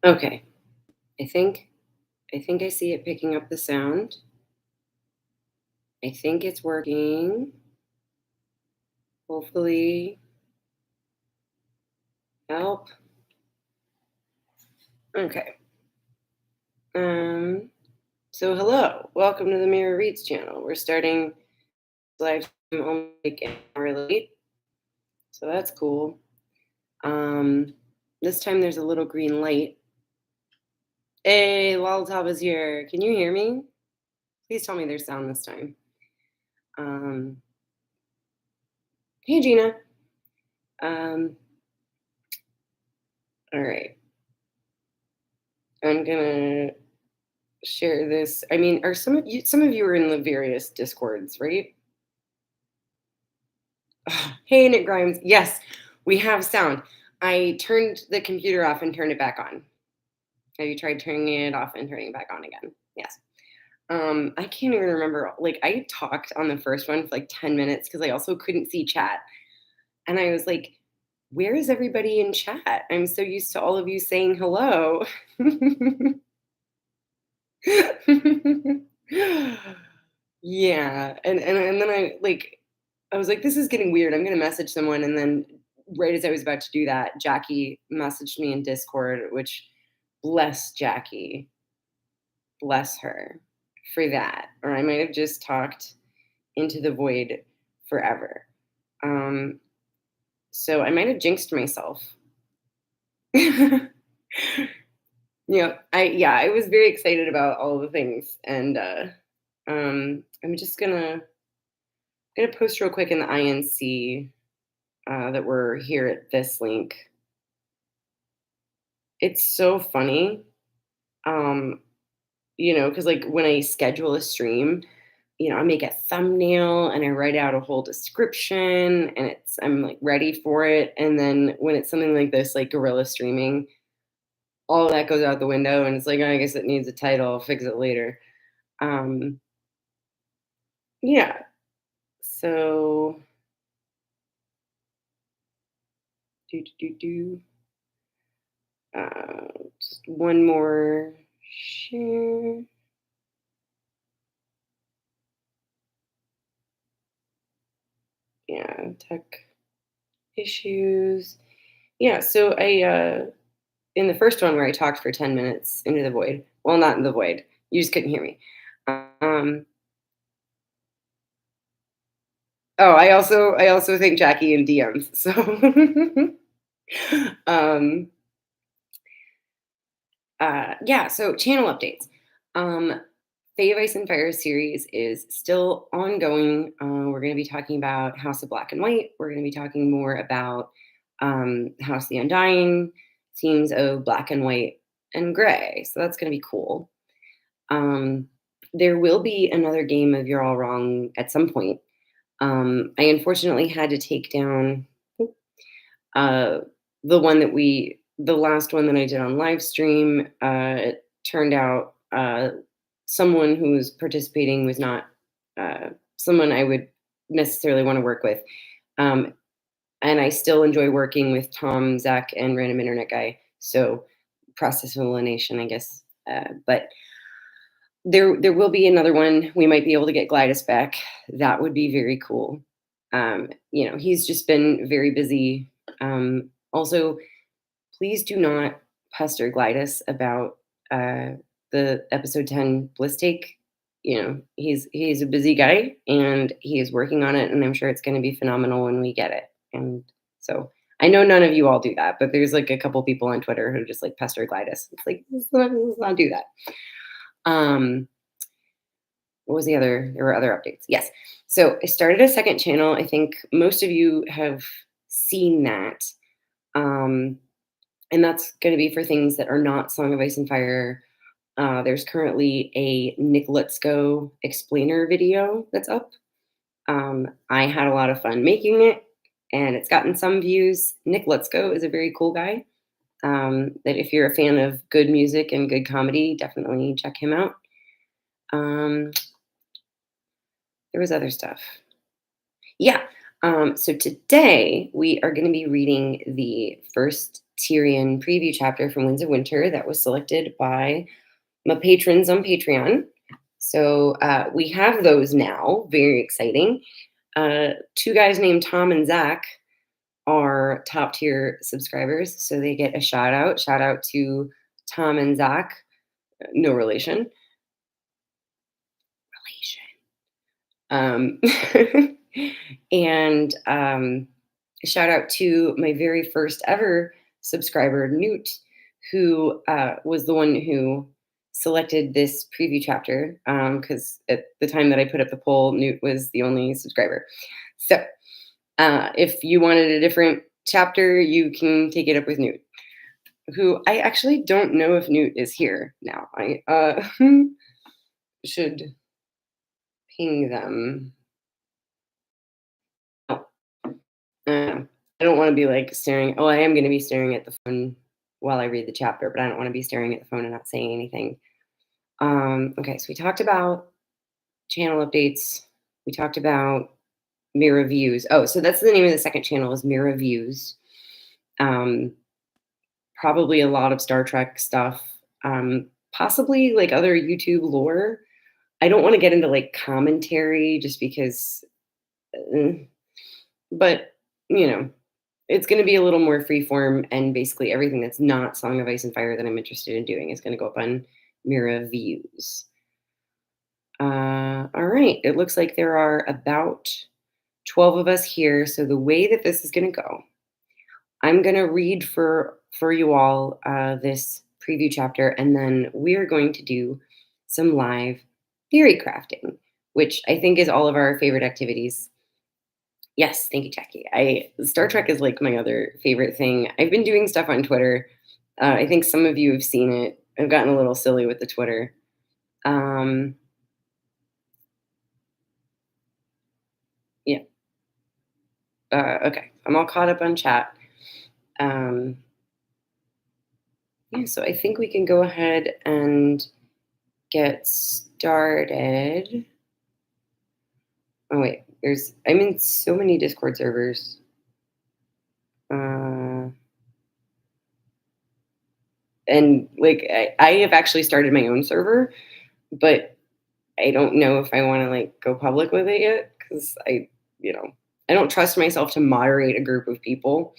Okay. I think I think I see it picking up the sound. I think it's working. Hopefully. Help. Okay. Um so hello. Welcome to the Mirror Reads channel. We're starting live stream only like an hour late. So that's cool. Um this time there's a little green light. Hey, Loltop is here. Can you hear me? Please tell me there's sound this time. Um hey Gina. Um all right. I'm gonna share this. I mean, are some of you are in the various discords, right? Hey, Nick Grimes. Yes, we have sound. I turned the computer off and turned it back on. Have you tried turning it off and turning it back on again? Yes. I can't even remember. Like, I talked on the first one for like 10 minutes because I also couldn't see chat. And I was like, where is everybody in chat? I'm so used to all of you saying hello. Yeah, and then I was like, "This is getting weird. I'm gonna message someone," and then right as I was about to do that, Jackie messaged me in Discord, which bless Jackie, bless her for that, or I might have just talked into the void forever. Um, so I might have jinxed myself. I was very excited about all the things, and I'm just gonna post real quick in the INC that we're here at this link. It's so funny, um, because like when I schedule a stream, I make a thumbnail and I write out a whole description, and I'm like ready for it. And then when it's something like this, like guerrilla streaming, all that goes out the window, and it's like, "Oh, I guess it needs a title. I'll fix it later." Um, yeah. So do do do do. Uh, just one more share. Yeah, tech issues. Yeah, so I in the first one where I talked for 10 minutes into the void. Well, not in the void. You just couldn't hear me. Um I also think Jackie in DMs. So um yeah, so channel updates. Um Fae of Ice and Fire series is still ongoing. We're going to be talking about House of Black and White. We're going to be talking more about House of the Undying, themes of black and white and gray. So that's going to be cool. Um, there will be another game of You're All Wrong at some point. I unfortunately had to take down uh, the last one that I did on live stream. It turned out someone who was participating was not someone I would necessarily want to work with. Um, and I still enjoy working with Tom, Zach, and Random Internet Guy. So process of elimination, I guess. But there will be another one. We might be able to get Glidus back. That would be very cool. He's just been very busy. Also, please do not pester Glidus about the episode 10 bliss take. He's a busy guy and he is working on it, and I'm sure it's going to be phenomenal when we get it. And so I know none of you all do that, but there's like a couple people on Twitter who just like pester Glidus. It's like, let's not do that. What was the other? There were other updates. Yes. So I started a second channel. I think most of you have seen that. Um, and that's going to be for things that are not Song of Ice and Fire. There's currently a Nick Let's Go explainer video that's up. I had a lot of fun making it, and it's gotten some views. Nick Let's Go is a very cool guy. That if you're a fan of good music and good comedy, definitely check him out. Um, there was other stuff. Yeah. So today we are going to be reading the first Tyrion preview chapter from Winds of Winter that was selected by my patrons on Patreon. So we have those now. Very exciting. Two guys named Tom and Zach are top tier subscribers, so they get a shout out. Shout out to Tom and Zach. No relation. Um, and shout out to my very first ever subscriber, Newt, who was the one who selected this preview chapter. Because at the time that I put up the poll, Newt was the only subscriber. So if you wanted a different chapter, you can take it up with Newt, who I actually don't know if Newt is here now. I should ping them. Oh, I don't want to be like staring. Oh, I am going to be staring at the phone while I read the chapter, but I don't want to be staring at the phone and not saying anything. Okay, so we talked about channel updates. We talked about mirror views. Oh, so that's the name of the second channel is Mirror Views. Probably a lot of Star Trek stuff. Possibly like other YouTube lore. I don't want to get into like commentary just because, but you know, it's going to be a little more freeform, and basically everything that's not Song of Ice and Fire that I'm interested in doing is going to go up on Mira Views. All right, it looks like there are about 12 of us here. So the way that this is going to go, I'm going to read for you all this preview chapter, and then we're going to do some live theory crafting, which I think is all of our favorite activities. Yes, thank you, Jackie. Star Trek is like my other favorite thing. I've been doing stuff on Twitter. I think some of you have seen it. I've gotten a little silly with the Twitter. Yeah. Okay. I'm all caught up on chat. Yeah, so I think we can go ahead and get started. Oh wait, I'm in so many Discord servers. And like I have actually started my own server, but I don't know if I want to like go public with it yet because I don't trust myself to moderate a group of people.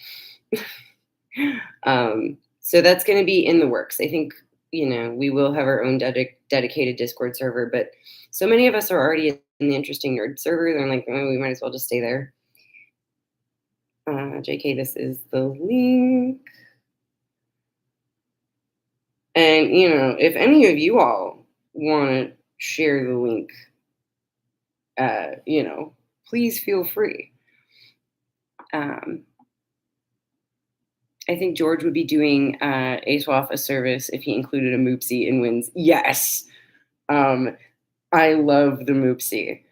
So that's going to be in the works. I think we will have our own dedicated Discord server, but so many of us are already in the Interesting Nerd server. They're like, oh, we might as well just stay there. JK, this is the link. And if any of you all want to share the link, please feel free. I think George would be doing ASWAF a service if he included a Moopsie in wins. Yes. I love the Moopsie.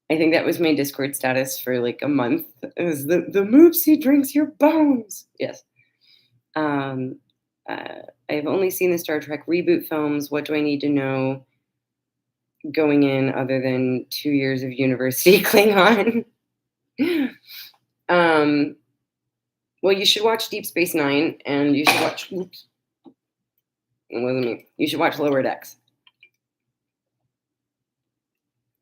I think that was my Discord status for like a month. It was the Moopsie drinks your bones. Yes. I've only seen the Star Trek reboot films. What do I need to know going in other than 2 years of university Klingon? Well, you should watch Deep Space Nine, and you should watch. Oops, it wasn't me. You should watch Lower Decks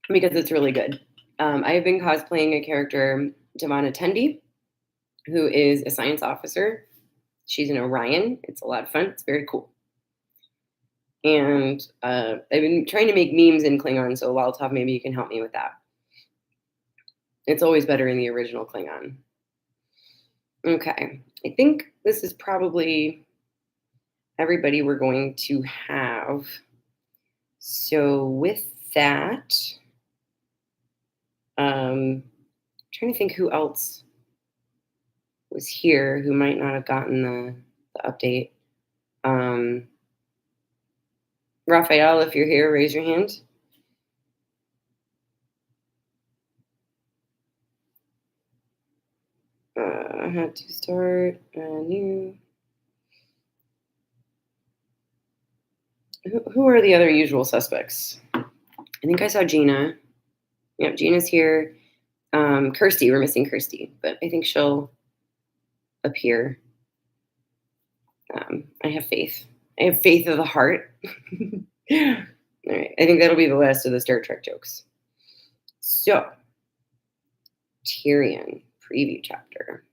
because it's really good. I have been cosplaying a character, Devana Tendi, who is a science officer. She's an Orion. It's a lot of fun. It's very cool. And I've been trying to make memes in Klingon, so Waltov, maybe you can help me with that. It's always better in the original Klingon. Okay, I think this is probably everybody we're going to have. So with that, trying to think who else was here who might not have gotten the update. Raphael, if you're here, raise your hand. I had to start a new. Who are the other usual suspects? I think I saw Gina. Yep, Gina's here. Kirsty, we're missing Kirsty, but I think she'll appear. I have faith. I have faith of the heart. All right. I think that'll be the last of the Star Trek jokes. So, Tyrion preview chapter.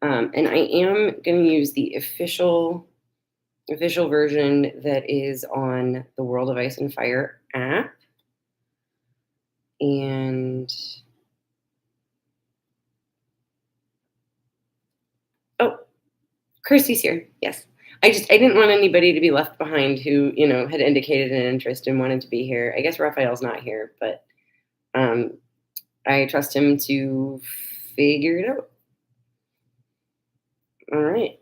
And I am going to use the official version that is on the World of Ice and Fire app. And oh, Kirsty's here. Yes. I didn't want anybody to be left behind who, had indicated an interest and wanted to be here. I guess Raphael's not here, but um I trust him to figure it out. All right.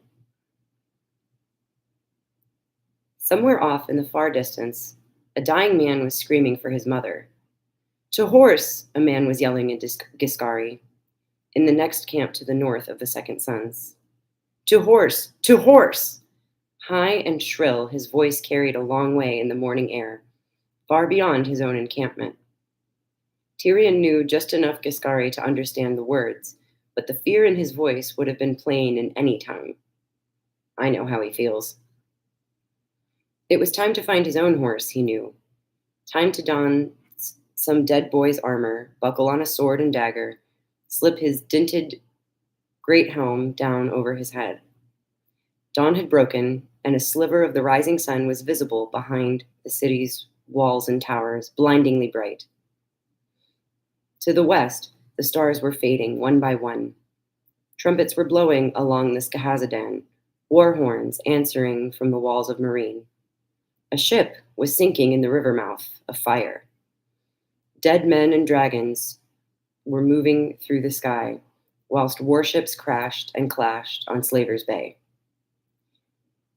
Somewhere off in the far distance, a dying man was screaming for his mother. To horse, a man was yelling in Giscari, in the next camp to the north of the Second Sons. To horse! To horse! High and shrill, his voice carried a long way in the morning air, far beyond his own encampment. Tyrion knew just enough Giscari to understand the words, but the fear in his voice would have been plain in any tongue. I know how he feels. It was time to find his own horse, he knew. Time to don some dead boy's armor, buckle on a sword and dagger, slip his dinted great helm down over his head. Dawn had broken, and a sliver of the rising sun was visible behind the city's walls and towers, blindingly bright. To the west, the stars were fading one by one. Trumpets were blowing along the Skahazadan, war horns answering from the walls of Marine. A ship was sinking in the river mouth, afire. Dead men and dragons were moving through the sky, whilst warships crashed and clashed on Slaver's Bay.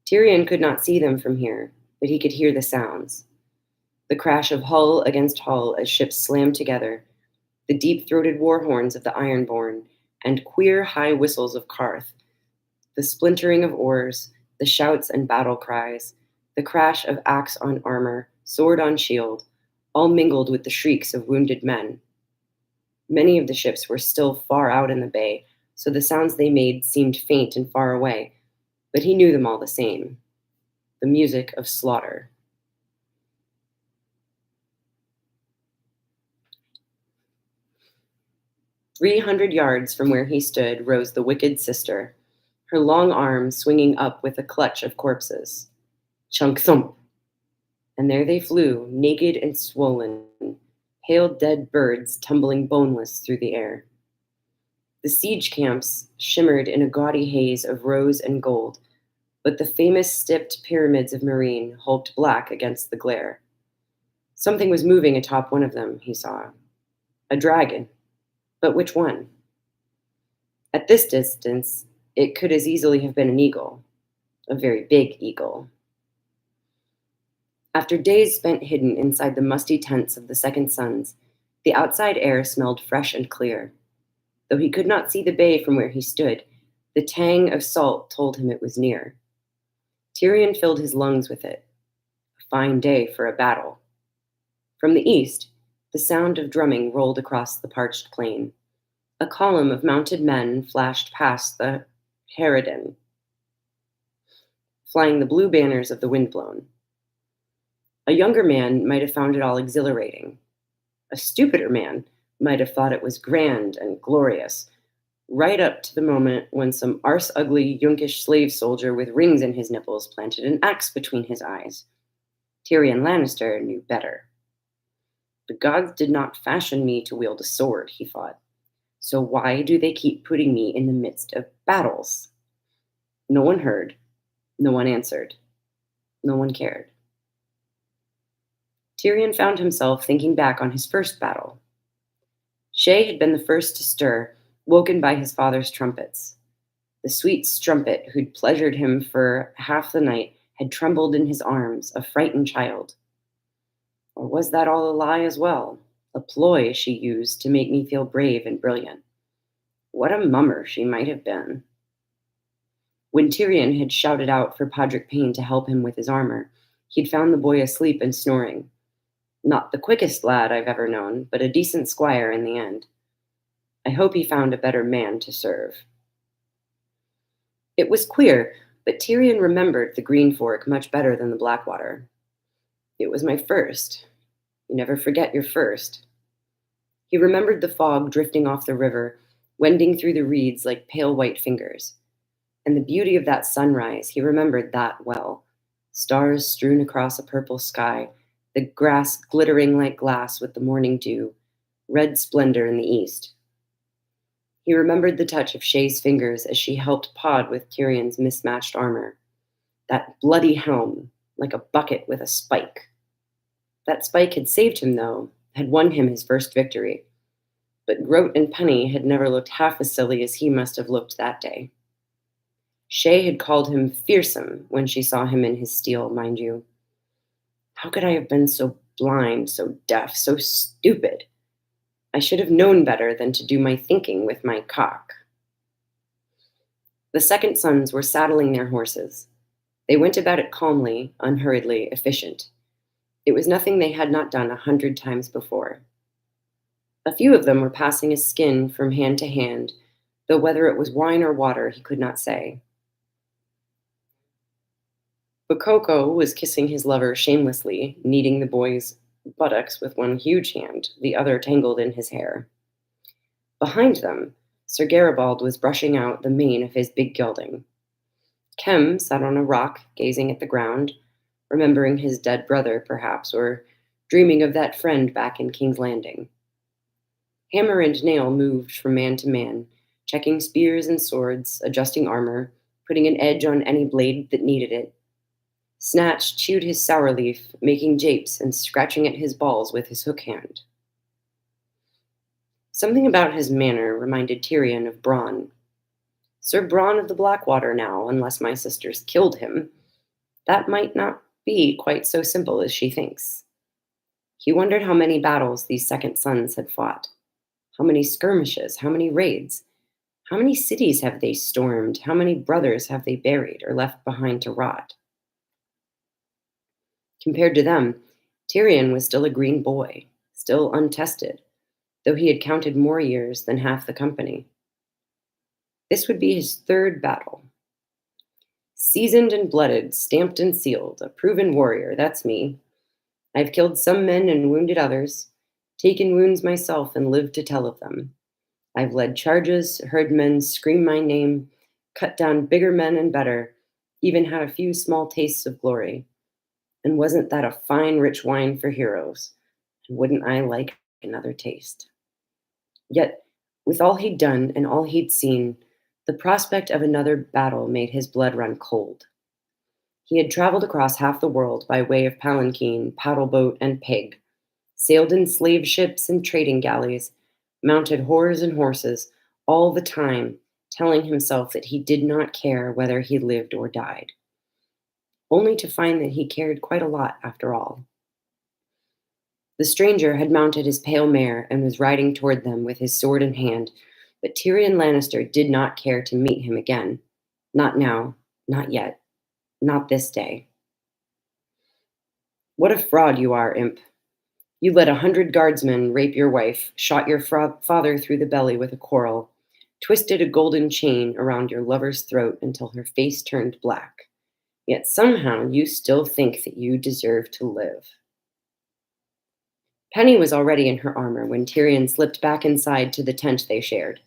Tyrion could not see them from here, but he could hear the sounds. The crash of hull against hull as ships slammed together, the deep-throated war horns of the Ironborn, and queer high whistles of Karth, the splintering of oars, the shouts and battle cries, the crash of axe on armor, sword on shield, all mingled with the shrieks of wounded men. Many of the ships were still far out in the bay, so the sounds they made seemed faint and far away, but he knew them all the same. The music of slaughter. 300 yards from where he stood rose the wicked sister, her long arms swinging up with a clutch of corpses. Chunk thump! And there they flew, naked and swollen, pale dead birds tumbling boneless through the air. The siege camps shimmered in a gaudy haze of rose and gold, but the famous stepped pyramids of Marine hulked black against the glare. Something was moving atop one of them, he saw. A dragon. But which one? At this distance, it could as easily have been an eagle, a very big eagle. After days spent hidden inside the musty tents of the Second Sons, the outside air smelled fresh and clear. Though he could not see the bay from where he stood, the tang of salt told him it was near. Tyrion filled his lungs with it. A fine day for a battle. From the east, the sound of drumming rolled across the parched plain. A column of mounted men flashed past the Harridan, flying the blue banners of the windblown. A younger man might have found it all exhilarating. A stupider man might have thought it was grand and glorious, right up to the moment when some arse-ugly, yunkish slave soldier with rings in his nipples planted an axe between his eyes. Tyrion Lannister knew better. The gods did not fashion me to wield a sword, he thought. So why do they keep putting me in the midst of battles? No one heard. No one answered. No one cared. Tyrion found himself thinking back on his first battle. Shay had been the first to stir, woken by his father's trumpets. The sweet strumpet who'd pleasured him for half the night had trembled in his arms, a frightened child. Or was that all a lie as well? A ploy she used to make me feel brave and brilliant. What a mummer she might have been. When Tyrion had shouted out for Podrick Payne to help him with his armor, he'd found the boy asleep and snoring. Not the quickest lad I've ever known, but a decent squire in the end. I hope he found a better man to serve. It was queer, but Tyrion remembered the Green Fork much better than the Blackwater. It was my first. You never forget your first. He remembered the fog drifting off the river, wending through the reeds like pale white fingers. And the beauty of that sunrise, he remembered that well. Stars strewn across a purple sky, the grass glittering like glass with the morning dew, red splendor in the east. He remembered the touch of Shay's fingers as she helped Pod with Tyrion's mismatched armor. That bloody helm, like a bucket with a spike. That spike had saved him, though, had won him his first victory. But Groat and Penny had never looked half as silly as he must have looked that day. Shay had called him fearsome when she saw him in his steel, mind you. How could I have been so blind, so deaf, so stupid? I should have known better than to do my thinking with my cock. The second sons were saddling their horses. They went about it calmly, unhurriedly, efficient. It was nothing they had not done 100 times before. A few of them were passing a skin from hand to hand, though whether it was wine or water he could not say. Bokoko was kissing his lover shamelessly, kneading the boy's buttocks with one huge hand, the other tangled in his hair. Behind them, Sir Garibald was brushing out the mane of his big gelding. Kem sat on a rock, gazing at the ground, remembering his dead brother, perhaps, or dreaming of that friend back in King's Landing. Hammer and Nail moved from man to man, checking spears and swords, adjusting armor, putting an edge on any blade that needed it. Snatch chewed his sour leaf, making japes and scratching at his balls with his hook hand. Something about his manner reminded Tyrion of Bronn. Sir Bronn of the Blackwater now, unless my sisters killed him. That might not be quite so simple as she thinks. He wondered how many battles these second sons had fought. How many skirmishes, how many raids? How many cities have they stormed? How many brothers have they buried or left behind to rot? Compared to them, Tyrion was still a green boy, still untested, though he had counted more years than half the company. This would be his third battle. Seasoned and blooded, stamped and sealed, a proven warrior, that's me. I've killed some men and wounded others, taken wounds myself and lived to tell of them. I've led charges, heard men scream my name, cut down bigger men and better, even had a few small tastes of glory. And wasn't that a fine, rich wine for heroes? And wouldn't I like another taste? Yet, with all he'd done and all he'd seen, the prospect of another battle made his blood run cold. He had traveled across half the world by way of palanquin, paddle boat, and pig, sailed in slave ships and trading galleys, mounted whores and horses, all the time telling himself that he did not care whether he lived or died, only to find that he cared quite a lot after all. The stranger had mounted his pale mare and was riding toward them with his sword in hand, but Tyrion Lannister did not care to meet him again. Not now, not yet, not this day. What a fraud you are, imp. You let 100 guardsmen rape your wife, shot your father through the belly with a quarrel, twisted a golden chain around your lover's throat until her face turned black. Yet somehow you still think that you deserve to live. Penny was already in her armor when Tyrion slipped back inside to the tent they shared.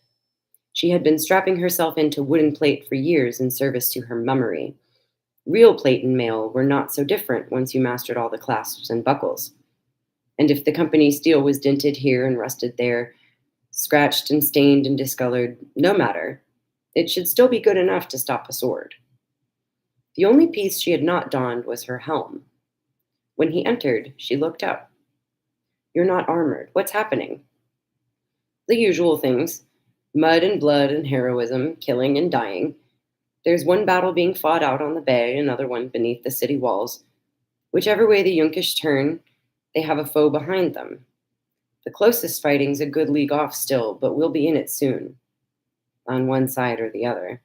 She had been strapping herself into wooden plate for years in service to her mummery. Real plate and mail were not so different once you mastered all the clasps and buckles. And if the company steel was dinted here and rusted there, scratched and stained and discolored, no matter. It should still be good enough to stop a sword. The only piece she had not donned was her helm. When he entered, she looked up. You're not armored. What's happening? The usual things. Mud and blood and heroism, killing and dying. There's one battle being fought out on the bay, another one beneath the city walls. Whichever way the Yunkish turn, they have a foe behind them. The closest fighting's a good league off still, but we'll be in it soon. On one side or the other.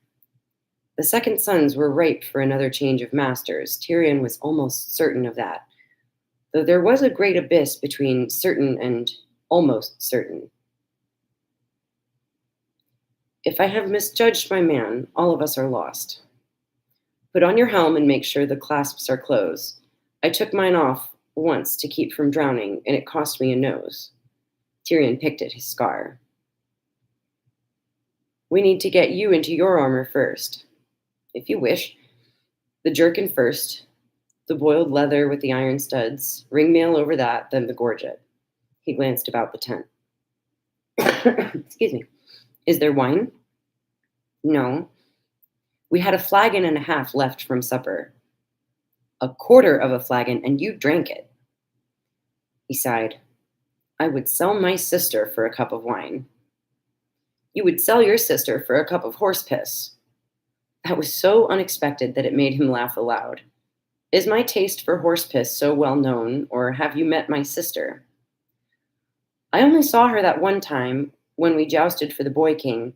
The second sons were ripe for another change of masters. Tyrion was almost certain of that, though there was a great abyss between certain and almost certain. If I have misjudged my man, all of us are lost. Put on your helm and make sure the clasps are closed. I took mine off once to keep from drowning, and it cost me a nose. Tyrion picked at his scar. We need to get you into your armor first. If you wish. The jerkin first, the boiled leather with the iron studs, ring mail over that, then the gorget. He glanced about the tent. Excuse me. Is there wine? No. We had a flagon and a half left from supper. A quarter of a flagon, and you drank it. He sighed. I would sell my sister for a cup of wine. You would sell your sister for a cup of horse piss. That was so unexpected that it made him laugh aloud. Is my taste for horse piss so well known, or have you met my sister? I only saw her that one time when we jousted for the Boy King.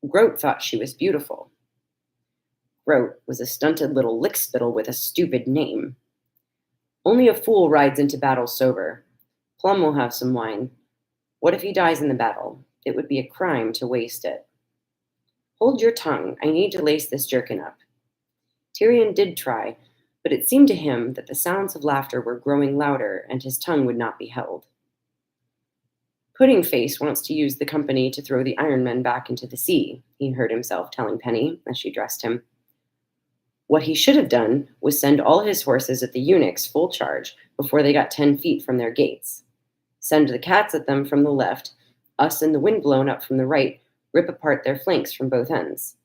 Groat thought she was beautiful. Groat was a stunted little lickspittle with a stupid name. Only a fool rides into battle sober. Plum will have some wine. What if he dies in the battle? It would be a crime to waste it. Hold your tongue. I need to lace this jerkin up. Tyrion did try, but it seemed to him that the sounds of laughter were growing louder and his tongue would not be held. Pudding Face wants to use the company to throw the Iron Men back into the sea, he heard himself telling Penny as she dressed him. What he should have done was send all his horses at the eunuchs full charge before they got 10 feet from their gates. Send the cats at them from the left, us and the wind blown up from the right, rip apart their flanks from both ends.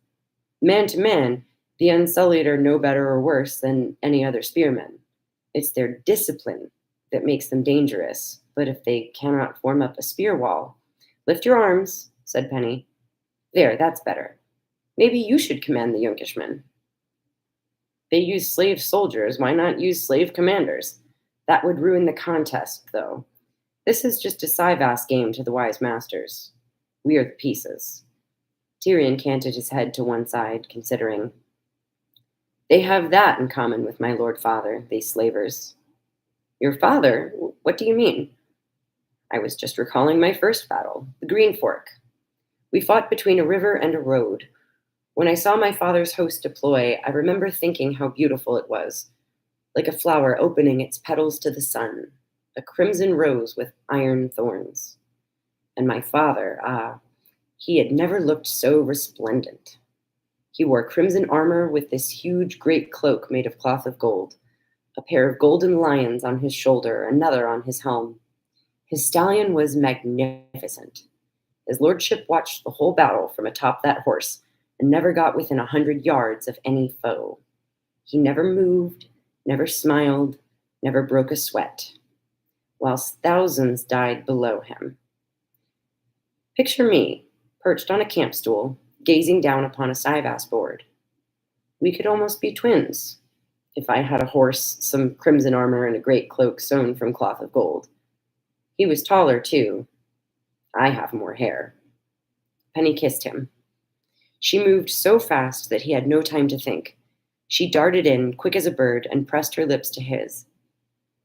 Man to man, the Unsullied are no better or worse than any other spearmen. It's their discipline that makes them dangerous, but if they cannot form up a spear wall... Lift your arms, said Penny. There, that's better. Maybe you should command the Yonkishmen. They use slave soldiers, why not use slave commanders? That would ruin the contest, though. This is just a Cyvass game to the wise masters. We are the pieces. Tyrion canted his head to one side, considering. They have that in common with my lord father, these slavers. Your father? What do you mean? I was just recalling my first battle, the Green Fork. We fought between a river and a road. When I saw my father's host deploy, I remember thinking how beautiful it was, like a flower opening its petals to the sun, a crimson rose with iron thorns. And my father, he had never looked so resplendent. He wore crimson armor with this huge great cloak made of cloth of gold, a pair of golden lions on his shoulder, another on his helm. His stallion was magnificent. His lordship watched the whole battle from atop that horse and never got within 100 yards of any foe. He never moved, never smiled, never broke a sweat, whilst thousands died below him. Picture me, perched on a camp stool, gazing down upon a Cyvass board. We could almost be twins, if I had a horse, some crimson armor, and a great cloak sewn from cloth of gold. He was taller, too. I have more hair. Penny kissed him. She moved so fast that he had no time to think. She darted in, quick as a bird, and pressed her lips to his.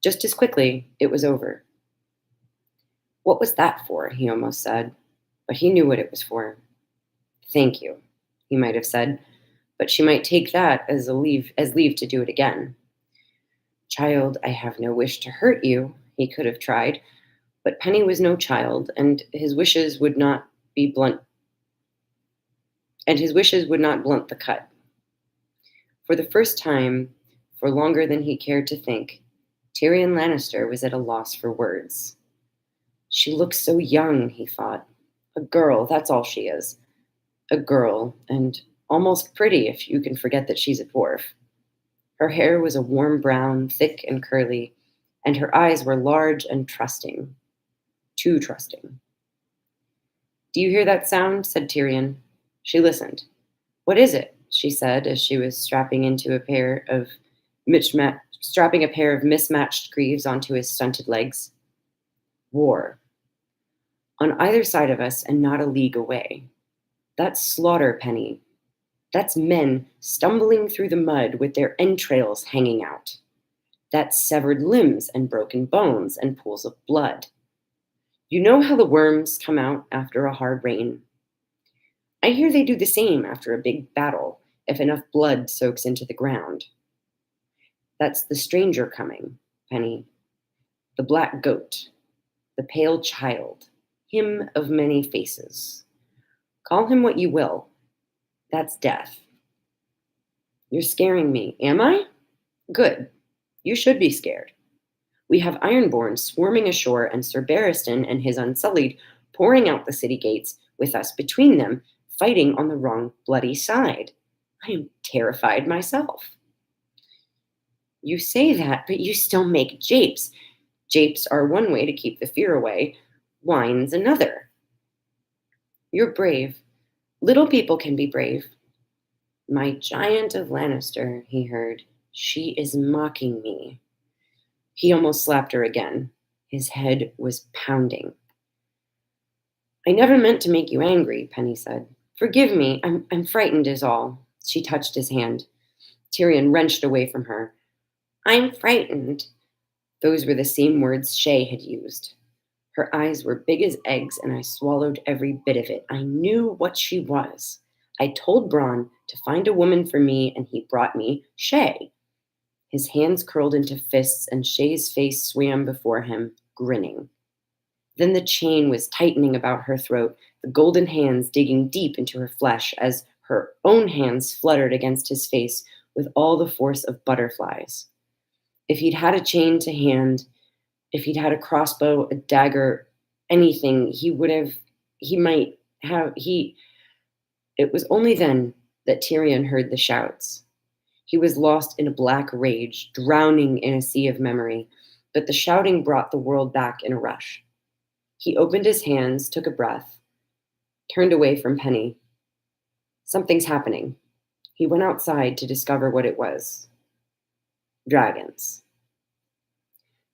Just as quickly, it was over. What was that for? He almost said, but he knew what it was for. Thank you, he might have said, but she might take that as leave to do it again. Child, I have no wish to hurt you, he could have tried, but Penny was no child, and his wishes would not blunt the cut. For the first time, for longer than he cared to think, Tyrion Lannister was at a loss for words. She looks so young, he thought. A girl, that's all she is. A girl, and almost pretty if you can forget that she's a dwarf. Her hair was a warm brown, thick and curly, and her eyes were large and trusting. Too trusting. Do you hear that sound? Said Tyrion. She listened. What is it? She said as she was strapping a pair of mismatched greaves onto his stunted legs. War. On either side of us and not a league away. That's slaughter, Penny. That's men stumbling through the mud with their entrails hanging out. That's severed limbs and broken bones and pools of blood. You know how the worms come out after a hard rain? I hear they do the same after a big battle, if enough blood soaks into the ground. That's the stranger coming, Penny, the black goat, the pale child, him of many faces. Call him what you will, that's death. You're scaring me, am I? Good. You should be scared. We have Ironborn swarming ashore and Sir Barristan and his Unsullied pouring out the city gates with us between them, fighting on the wrong bloody side. I am terrified myself. You say that, but you still make japes. Japes are one way to keep the fear away, wine's another. You're brave. Little people can be brave. My giant of Lannister, he heard. She is mocking me. He almost slapped her again. His head was pounding. I never meant to make you angry, Penny said. Forgive me, I'm frightened is all. She touched his hand. Tyrion wrenched away from her. I'm frightened. Those were the same words Shay had used. Her eyes were big as eggs, and I swallowed every bit of it. I knew what she was. I told Bronn to find a woman for me, and he brought me Shay. His hands curled into fists, and Shay's face swam before him, grinning. Then the chain was tightening about her throat, the golden hands digging deep into her flesh as her own hands fluttered against his face with all the force of butterflies. If he'd had a chain to hand, if he'd had a crossbow, a dagger, anything, it was only then that Tyrion heard the shouts. He was lost in a black rage, drowning in a sea of memory, but the shouting brought the world back in a rush. He opened his hands, took a breath, turned away from Penny. Something's happening. He went outside to discover what it was. Dragons.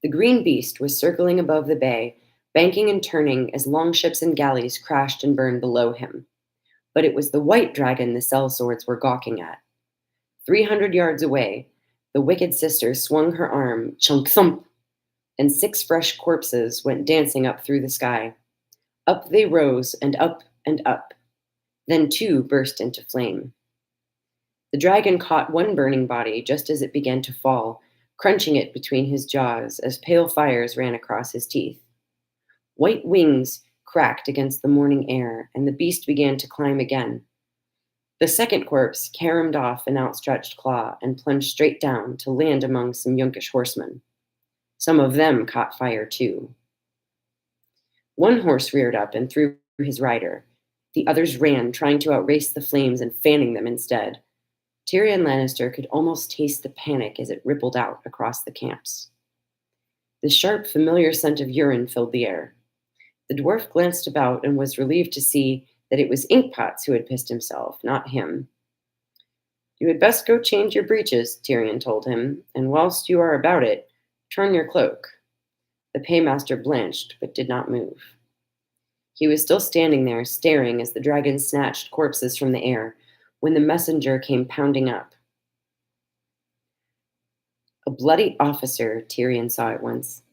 The green beast was circling above the bay, banking and turning as longships and galleys crashed and burned below him. But it was the white dragon the sellswords were gawking at. 300 yards away, the wicked sister swung her arm, chunk thump, and 6 fresh corpses went dancing up through the sky. Up they rose and up and up. Then 2 burst into flame. The dragon caught one burning body just as it began to fall, crunching it between his jaws as pale fires ran across his teeth. White wings cracked against the morning air, and the beast began to climb again. The second corpse caromed off an outstretched claw and plunged straight down to land among some Yunkish horsemen. Some of them caught fire too. One horse reared up and threw his rider. The others ran, trying to outrace the flames and fanning them instead. Tyrion Lannister could almost taste the panic as it rippled out across the camps. The sharp, familiar scent of urine filled the air. The dwarf glanced about and was relieved to see that it was Inkpots who had pissed himself, not him. You had best go change your breeches, Tyrion told him, and whilst you are about it, turn your cloak. The paymaster blanched, but did not move. He was still standing there, staring as the dragon snatched corpses from the air, when the messenger came pounding up. A bloody officer, Tyrion saw at once.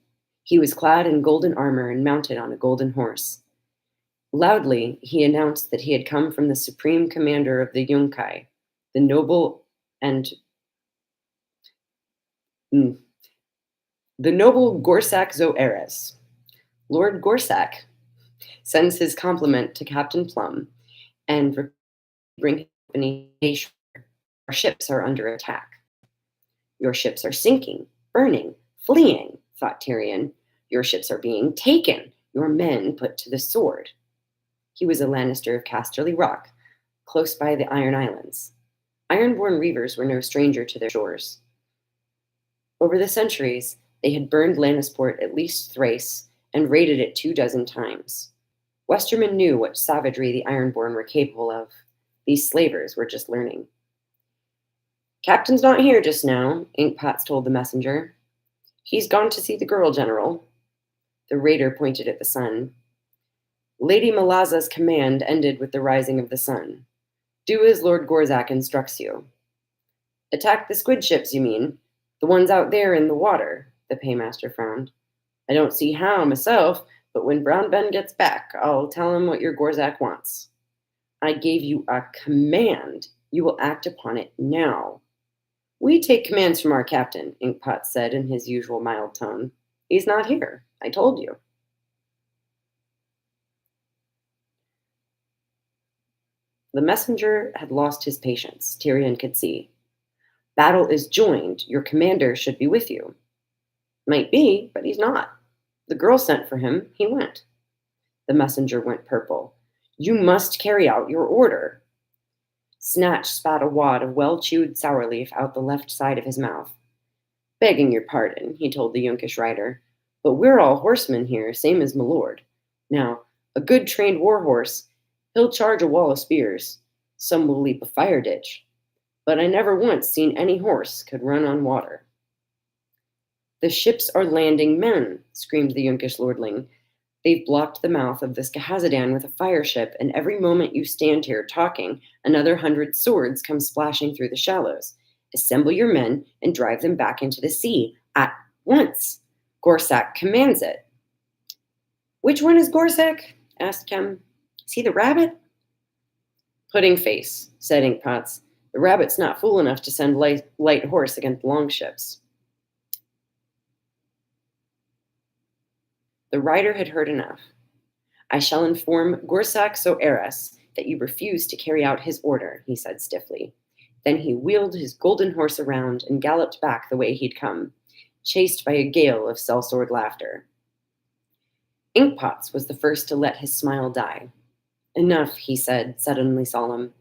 He was clad in golden armor and mounted on a golden horse. Loudly, he announced that he had come from the supreme commander of the Yunkai, the noble and the noble Gorsak Zoeres. Lord Gorsak sends his compliment to Captain Plum and bring company. Our ships are under attack. Your ships are sinking, burning, fleeing, thought Tyrion. Your ships are being taken, your men put to the sword. He was a Lannister of Casterly Rock, close by the Iron Islands. Ironborn reavers were no stranger to their shores. Over the centuries, they had burned Lannisport at least thrice and raided it 24 times. Westermen knew what savagery the Ironborn were capable of. These slavers were just learning. Captain's not here just now, Inkpots told the messenger. He's gone to see the girl, General. The raider pointed at the sun. Lady Malaza's command ended with the rising of the sun. Do as Lord Gorzak instructs you. Attack the squid ships, you mean? The ones out there in the water, the paymaster frowned. I don't see how myself, but when Brown Ben gets back, I'll tell him what your Gorzak wants. I gave you a command. You will act upon it now. We take commands from our captain, Inkpot said in his usual mild tone. He's not here. I told you. The messenger had lost his patience, Tyrion could see. Battle is joined. Your commander should be with you. Might be, but he's not. The girl sent for him. He went. The messenger went purple. You must carry out your order. Snatch spat a wad of well-chewed sour leaf out the left side of his mouth. Begging your pardon, he told the Yunkish rider, but we're all horsemen here, same as my lord. Now, a good trained war horse, he'll charge a wall of spears. Some will leap a fire ditch. But I never once seen any horse could run on water. The ships are landing men, screamed the Yunkish lordling. They've blocked the mouth of this Gehazadan with a fire ship, and every moment you stand here talking, another 100 swords come splashing through the shallows. Assemble your men and drive them back into the sea at once. Gorsak commands it. Which one is Gorsak? Asked Kem. Is he the rabbit? Pudding face, said Inkpots. The rabbit's not fool enough to send light horse against longships. The rider had heard enough. I shall inform Gorsak Soeras that you refuse to carry out his order, he said stiffly. Then he wheeled his golden horse around and galloped back the way he'd come, chased by a gale of sellsword laughter. Inkpots was the first to let his smile die. Enough, he said, suddenly solemn.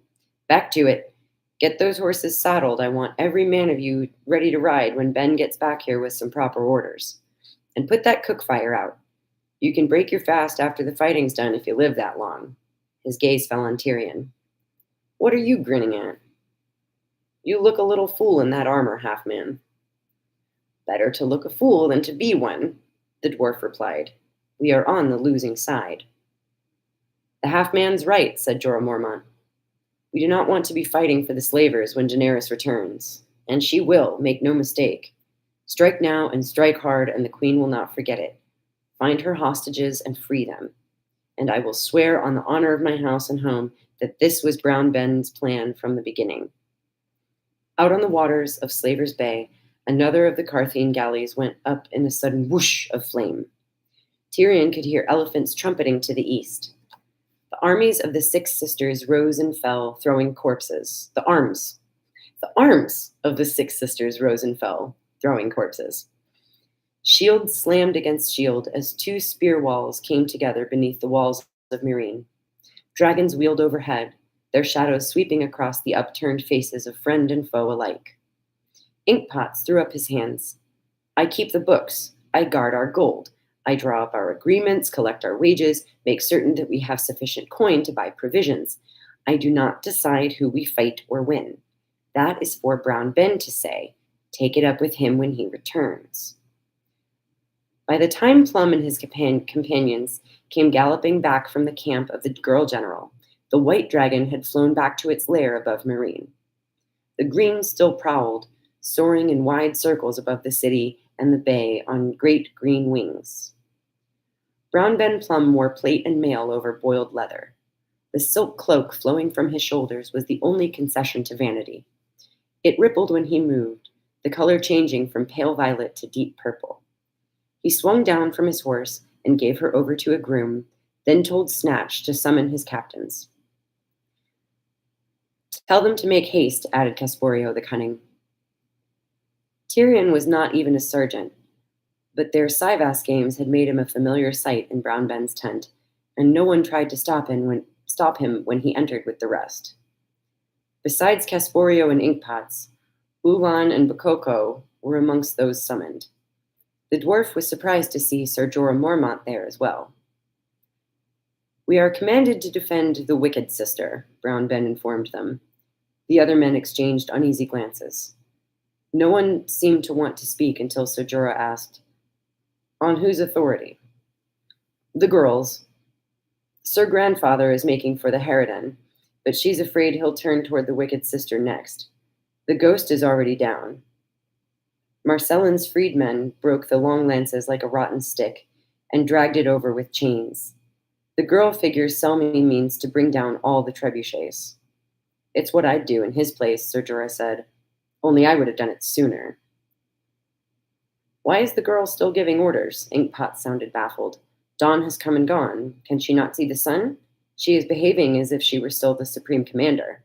Back to it. Get those horses saddled. I want every man of you ready to ride when Ben gets back here with some proper orders. And put that cook fire out. You can break your fast after the fighting's done if you live that long. His gaze fell on Tyrion. What are you grinning at? You look a little fool in that armor, half-man. Better to look a fool than to be one, the dwarf replied. We are on the losing side. The half-man's right, said Jorah Mormont. We do not want to be fighting for the slavers when Daenerys returns. And she will, make no mistake. Strike now and strike hard, and the queen will not forget it. Find her hostages and free them. And I will swear on the honor of my house and home that this was Brown Ben's plan from the beginning. Out on the waters of Slaver's Bay, another of the Carthene galleys went up in a sudden whoosh of flame. Tyrion could hear elephants trumpeting to the east. The armies of the Six Sisters rose and fell, throwing corpses. The arms of the Six Sisters rose and fell, throwing corpses. Shield slammed against shield as two spear walls came together beneath the walls of Meereen. Dragons wheeled overhead, their shadows sweeping across the upturned faces of friend and foe alike. Inkpots threw up his hands. I keep the books. I guard our gold. I draw up our agreements, collect our wages, make certain that we have sufficient coin to buy provisions. I do not decide who we fight or win. That is for Brown Ben to say. Take it up with him when he returns. By the time Plum and his companions came galloping back from the camp of the girl general, the white dragon had flown back to its lair above Meereen. The green still prowled, soaring in wide circles above the city and the bay on great green wings. Brown Ben Plum wore plate and mail over boiled leather. The silk cloak flowing from his shoulders was the only concession to vanity. It rippled when he moved, the color changing from pale violet to deep purple. He swung down from his horse and gave her over to a groom, then told Snatch to summon his captains. Tell them to make haste, added Casporio the Cunning. Tyrion was not even a sergeant, but their Sivas games had made him a familiar sight in Brown Ben's tent, and no one tried to stop him when he entered with the rest. Besides Casporio and Inkpots, Ulan and Bakoko were amongst those summoned. The dwarf was surprised to see Sir Jorah Mormont there as well. We are commanded to defend the wicked sister, Brown Ben informed them. The other men exchanged uneasy glances. No one seemed to want to speak until Sir Jorah asked, On whose authority? The girl's. Sir Grandfather is making for the Harridan, but she's afraid he'll turn toward the wicked sister next. The ghost is already down. Marcellin's freedmen broke the long lances like a rotten stick and dragged it over with chains. The girl figures Selmy means to bring down all the trebuchets. It's what I'd do in his place, Sir Jorah said. Only I would have done it sooner. Why is the girl still giving orders? Inkpot sounded baffled. Dawn has come and gone. Can she not see the sun? She is behaving as if she were still the supreme commander.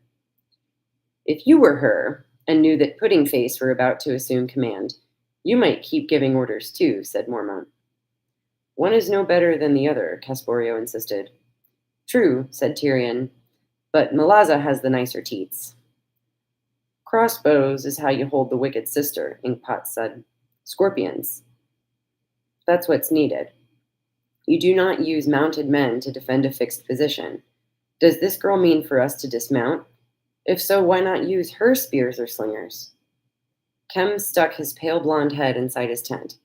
If you were her, and knew that Pudding Face were about to assume command, you might keep giving orders too, said Mormont. One is no better than the other, Casporio insisted. True, said Tyrion, but Malaza has the nicer teats. Crossbows is how you hold the wicked sister, Inkpot said. Scorpions. That's what's needed. You do not use mounted men to defend a fixed position. Does this girl mean for us to dismount? If so, why not use her spears or slingers? Kem stuck his pale blonde head inside his tent.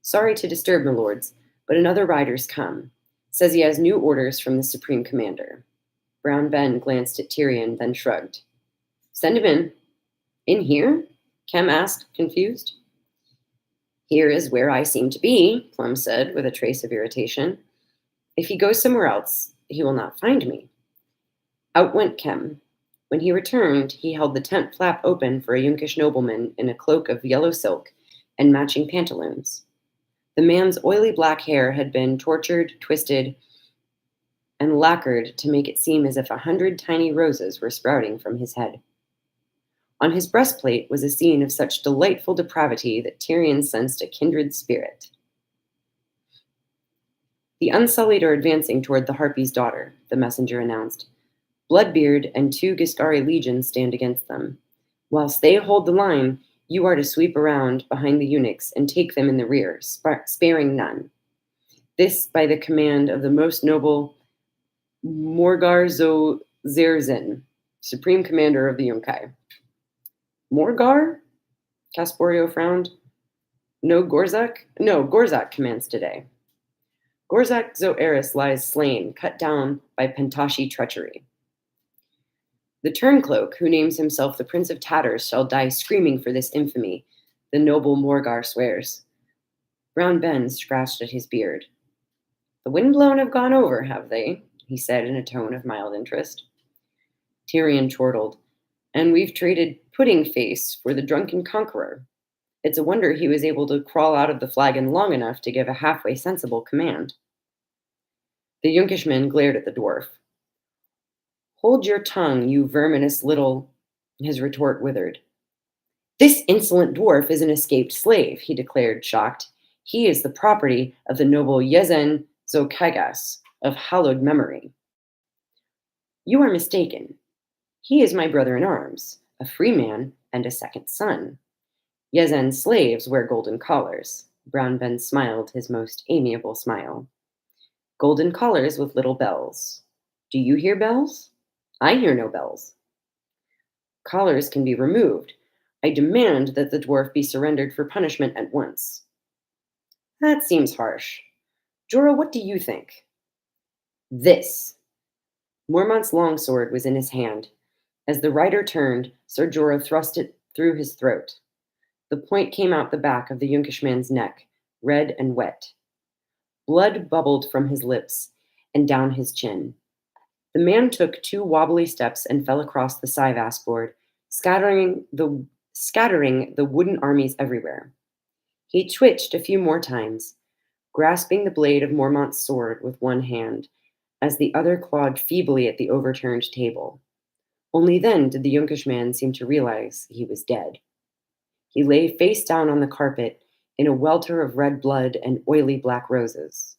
Sorry to disturb, my lords, but another rider's come. Says he has new orders from the Supreme Commander. Brown Ben glanced at Tyrion, then shrugged. Send him in. In here? Kem asked, confused. Here is where I seem to be, Plum said, with a trace of irritation. If he goes somewhere else, he will not find me. Out went Kem. When he returned, he held the tent flap open for a Yunkish nobleman in a cloak of yellow silk and matching pantaloons. The man's oily black hair had been tortured, twisted, and lacquered to make it seem as if 100 tiny roses were sprouting from his head. On his breastplate was a scene of such delightful depravity that Tyrion sensed a kindred spirit. The Unsullied are advancing toward the Harpy's daughter, the messenger announced. Bloodbeard and 2 Giscari legions stand against them. Whilst they hold the line, you are to sweep around behind the eunuchs and take them in the rear, sparing none. This by the command of the most noble Morgar Zerzin, supreme commander of the Yunkai. Morgar? Casporio frowned. No, Gorzak? No, Gorzak commands today. Gorzak Zoeris lies slain, cut down by Pentashi treachery. The turncloak, who names himself the Prince of Tatters, shall die screaming for this infamy, the noble Morgar swears. Brown Ben scratched at his beard. The windblown have gone over, have they? He said in a tone of mild interest. Tyrion chortled. And we've traded Pudding Face for the drunken conqueror. It's a wonder he was able to crawl out of the flagon long enough to give a halfway sensible command. The Yunkishman glared at the dwarf. Hold your tongue, you verminous little... His retort withered. This insolent dwarf is an escaped slave, he declared, shocked. He is the property of the noble Yezen Zokagas, of hallowed memory. You are mistaken. He is my brother-in-arms, a free man and a second son. Yezen's slaves wear golden collars. Brown Ben smiled his most amiable smile. Golden collars with little bells. Do you hear bells? I hear no bells. Collars can be removed. I demand that the dwarf be surrendered for punishment at once. That seems harsh. Jorah, what do you think? This. Mormont's longsword was in his hand. As the rider turned, Sir Jorah thrust it through his throat. The point came out the back of the Yunkishman's neck, red and wet. Blood bubbled from his lips and down his chin. The man took 2 wobbly steps and fell across the Sivas board, scattering the wooden armies everywhere. He twitched a few more times, grasping the blade of Mormont's sword with one hand, as the other clawed feebly at the overturned table. Only then did the Yunkishman seem to realize he was dead. He lay face down on the carpet in a welter of red blood and oily black roses.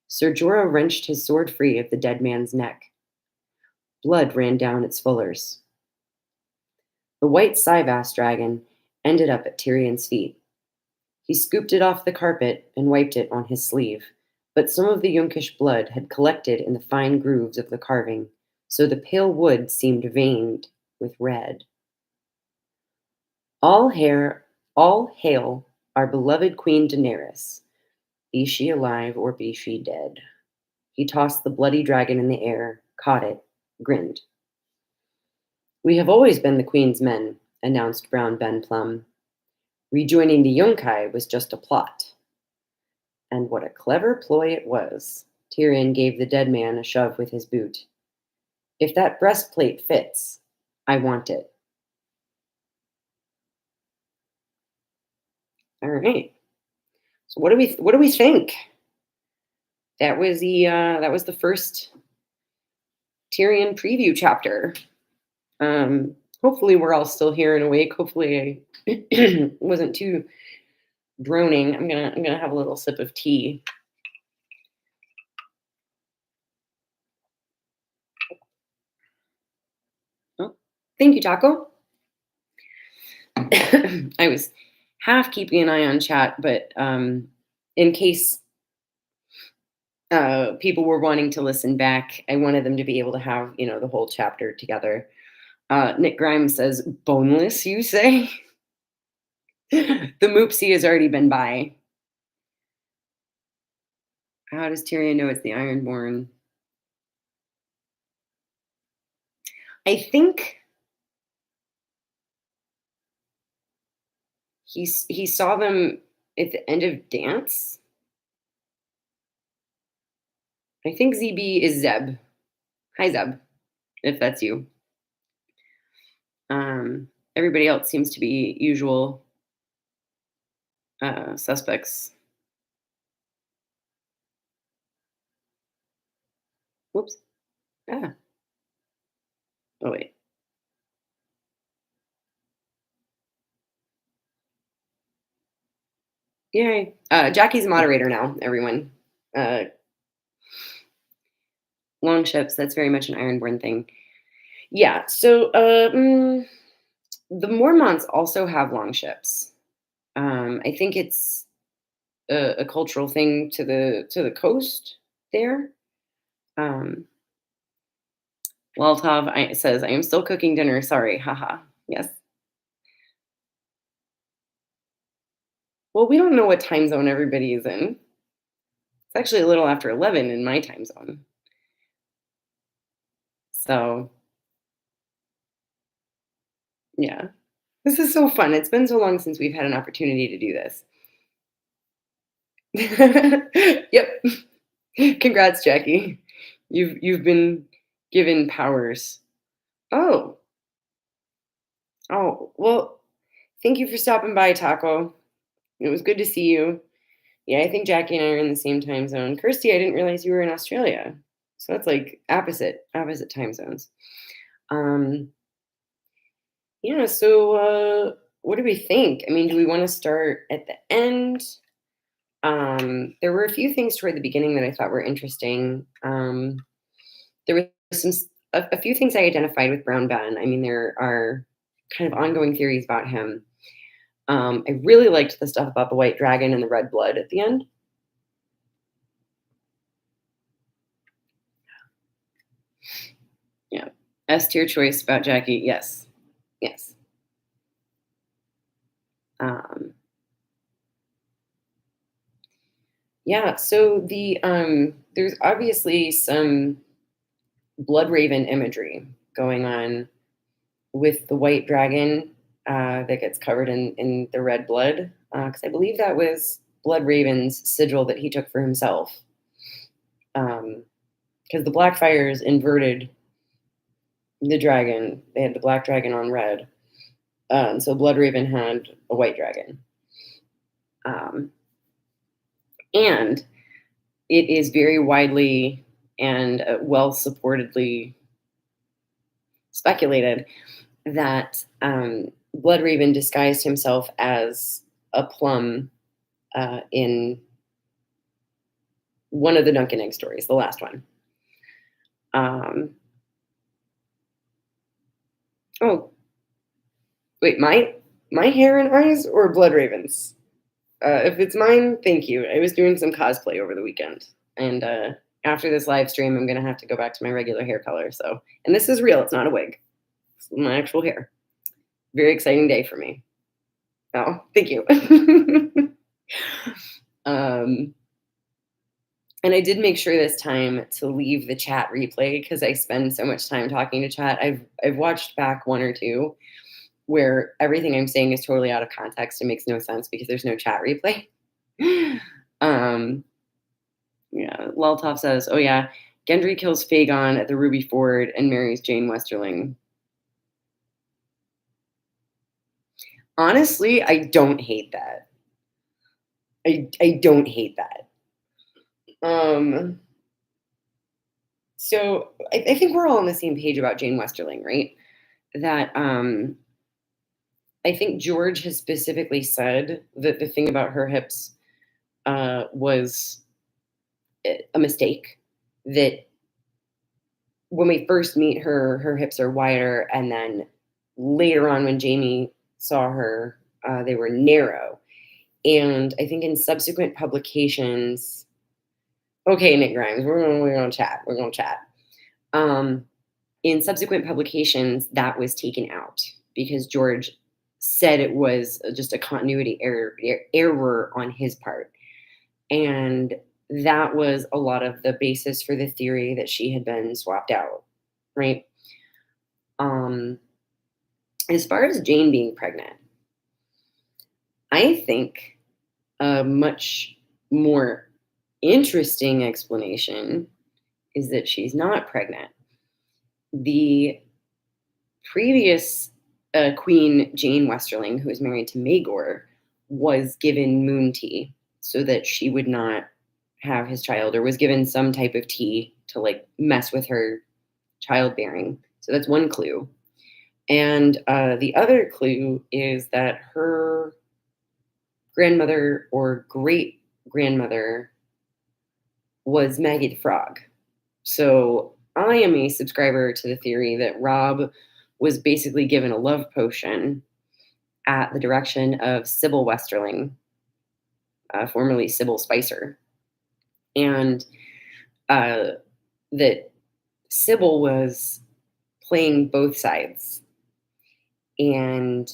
Sir Jorah wrenched his sword free of the dead man's neck. Blood ran down its fullers. The white Sivas dragon ended up at Tyrion's feet. He scooped it off the carpet and wiped it on his sleeve, but some of the Yunkish blood had collected in the fine grooves of the carving, so the pale wood seemed veined with red. All hail our beloved Queen Daenerys, be she alive or be she dead. He tossed the bloody dragon in the air, caught it, grinned. We have always been the Queen's men, announced Brown Ben Plum. Rejoining the Yunkai was just a plot. And what a clever ploy it was. Tyrion gave the dead man a shove with his boot. If that breastplate fits, I want it. All right. So what do we think? That was the first Tyrion preview chapter. Hopefully we're all still here and awake. Hopefully I wasn't too droning. I'm gonna have a little sip of tea. Oh, thank you, Taco. I was half keeping an eye on chat, but in case people were wanting to listen back, I wanted them to be able to have the whole chapter together. Nick Grimes says, "Boneless, you say?" The Moopsie has already been by. How does Tyrion know it's the Ironborn? I think he saw them at the end of dance. I think ZB is Zeb. Hi Zeb, if that's you. Everybody else seems to be usual suspects. Whoops. Ah. Oh wait. Yay. Jackie's a moderator now, everyone. Uh, long ships, that's very much an Ironborn thing. Yeah, so the Mormonts also have long ships. I think it's a cultural thing to the coast there. Um, Laltov says, "I am still cooking dinner. Sorry, haha." Yes. Well, we don't know what time zone everybody is in. It's actually a little after 11 in my time zone. So yeah, this is so fun. It's been so long since we've had an opportunity to do this. Yep. Congrats, Jackie. You've been given powers. Oh, oh, well, thank you for stopping by, Taco. It was good to see you. Yeah, I think Jackie and I are in the same time zone. Kirsty, I didn't realize you were in Australia. So that's like opposite time zones. Um, yeah, so what do we think? I mean, do we want to start at the end? There were a few things toward the beginning that I thought were interesting. There were a few things I identified with Brown Ben. I mean, there are kind of ongoing theories about him. I really liked the stuff about the white dragon and the red blood at the end. Yeah. S tier choice about Jackie. Yes. Yes. Um, yeah. So there's obviously some blood raven imagery going on with the white dragon that gets covered in the red blood. Because I believe that was Blood Raven's sigil that he took for himself. Because the Blackfires inverted the dragon. They had the black dragon on red. So Blood Raven had a white dragon. And it is very widely and well supportedly speculated that Blood Raven disguised himself as a plum in one of the Duncan Egg stories, the last one. Oh, wait, my hair and eyes or Blood Raven's? If it's mine, thank you. I was doing some cosplay over the weekend, and after this live stream, I'm gonna have to go back to my regular hair color. So, and this is real; it's not a wig; it's my actual hair. Very exciting day for me. Oh, thank you. um, and I did make sure this time to leave the chat replay because I spend so much time talking to chat. I've watched back one or two where everything I'm saying is totally out of context and makes no sense because there's no chat replay. Yeah, Loltov says, "Oh yeah, Gendry kills Fagon at the Ruby Ford and marries Jane Westerling." Honestly, I don't hate that. I don't hate that. Um, so I think we're all on the same page about Jane Westerling, right? That I think George has specifically said that the thing about her hips was a mistake. That when we first meet her, her hips are wider, and then later on, when Jamie saw her, they were narrow. And I think in subsequent publications, okay, Nick Grimes, we're gonna chat. We're gonna chat. Um, in subsequent publications, that was taken out because George said it was just a continuity error on his part, and that was a lot of the basis for the theory that she had been swapped out, right? Um, as far as Jane being pregnant, I think a much more interesting explanation is that she's not pregnant. The previous queen, Jane Westerling, who was married to Maegor, was given moon tea so that she would not have his child, or was given some type of tea to like mess with her childbearing. So that's one clue. And the other clue is that her grandmother or great grandmother was Maggie the Frog. So I am a subscriber to the theory that Rob was basically given a love potion at the direction of Sybil Westerling, formerly Sybil Spicer, and uh, that Sybil was playing both sides and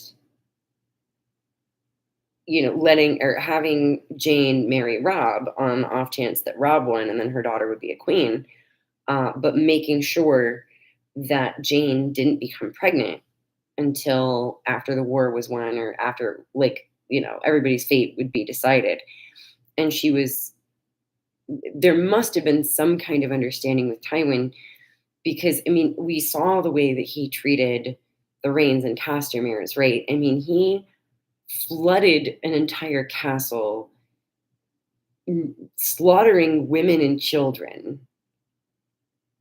letting or having Jane marry Rob on the off chance that Rob won and then her daughter would be a queen, but making sure that Jane didn't become pregnant until after the war was won or after, like, everybody's fate would be decided. And there must have been some kind of understanding with Tywin because, I mean, we saw the way that he treated the Rains and Castamere, right? I mean, he flooded an entire castle, slaughtering women and children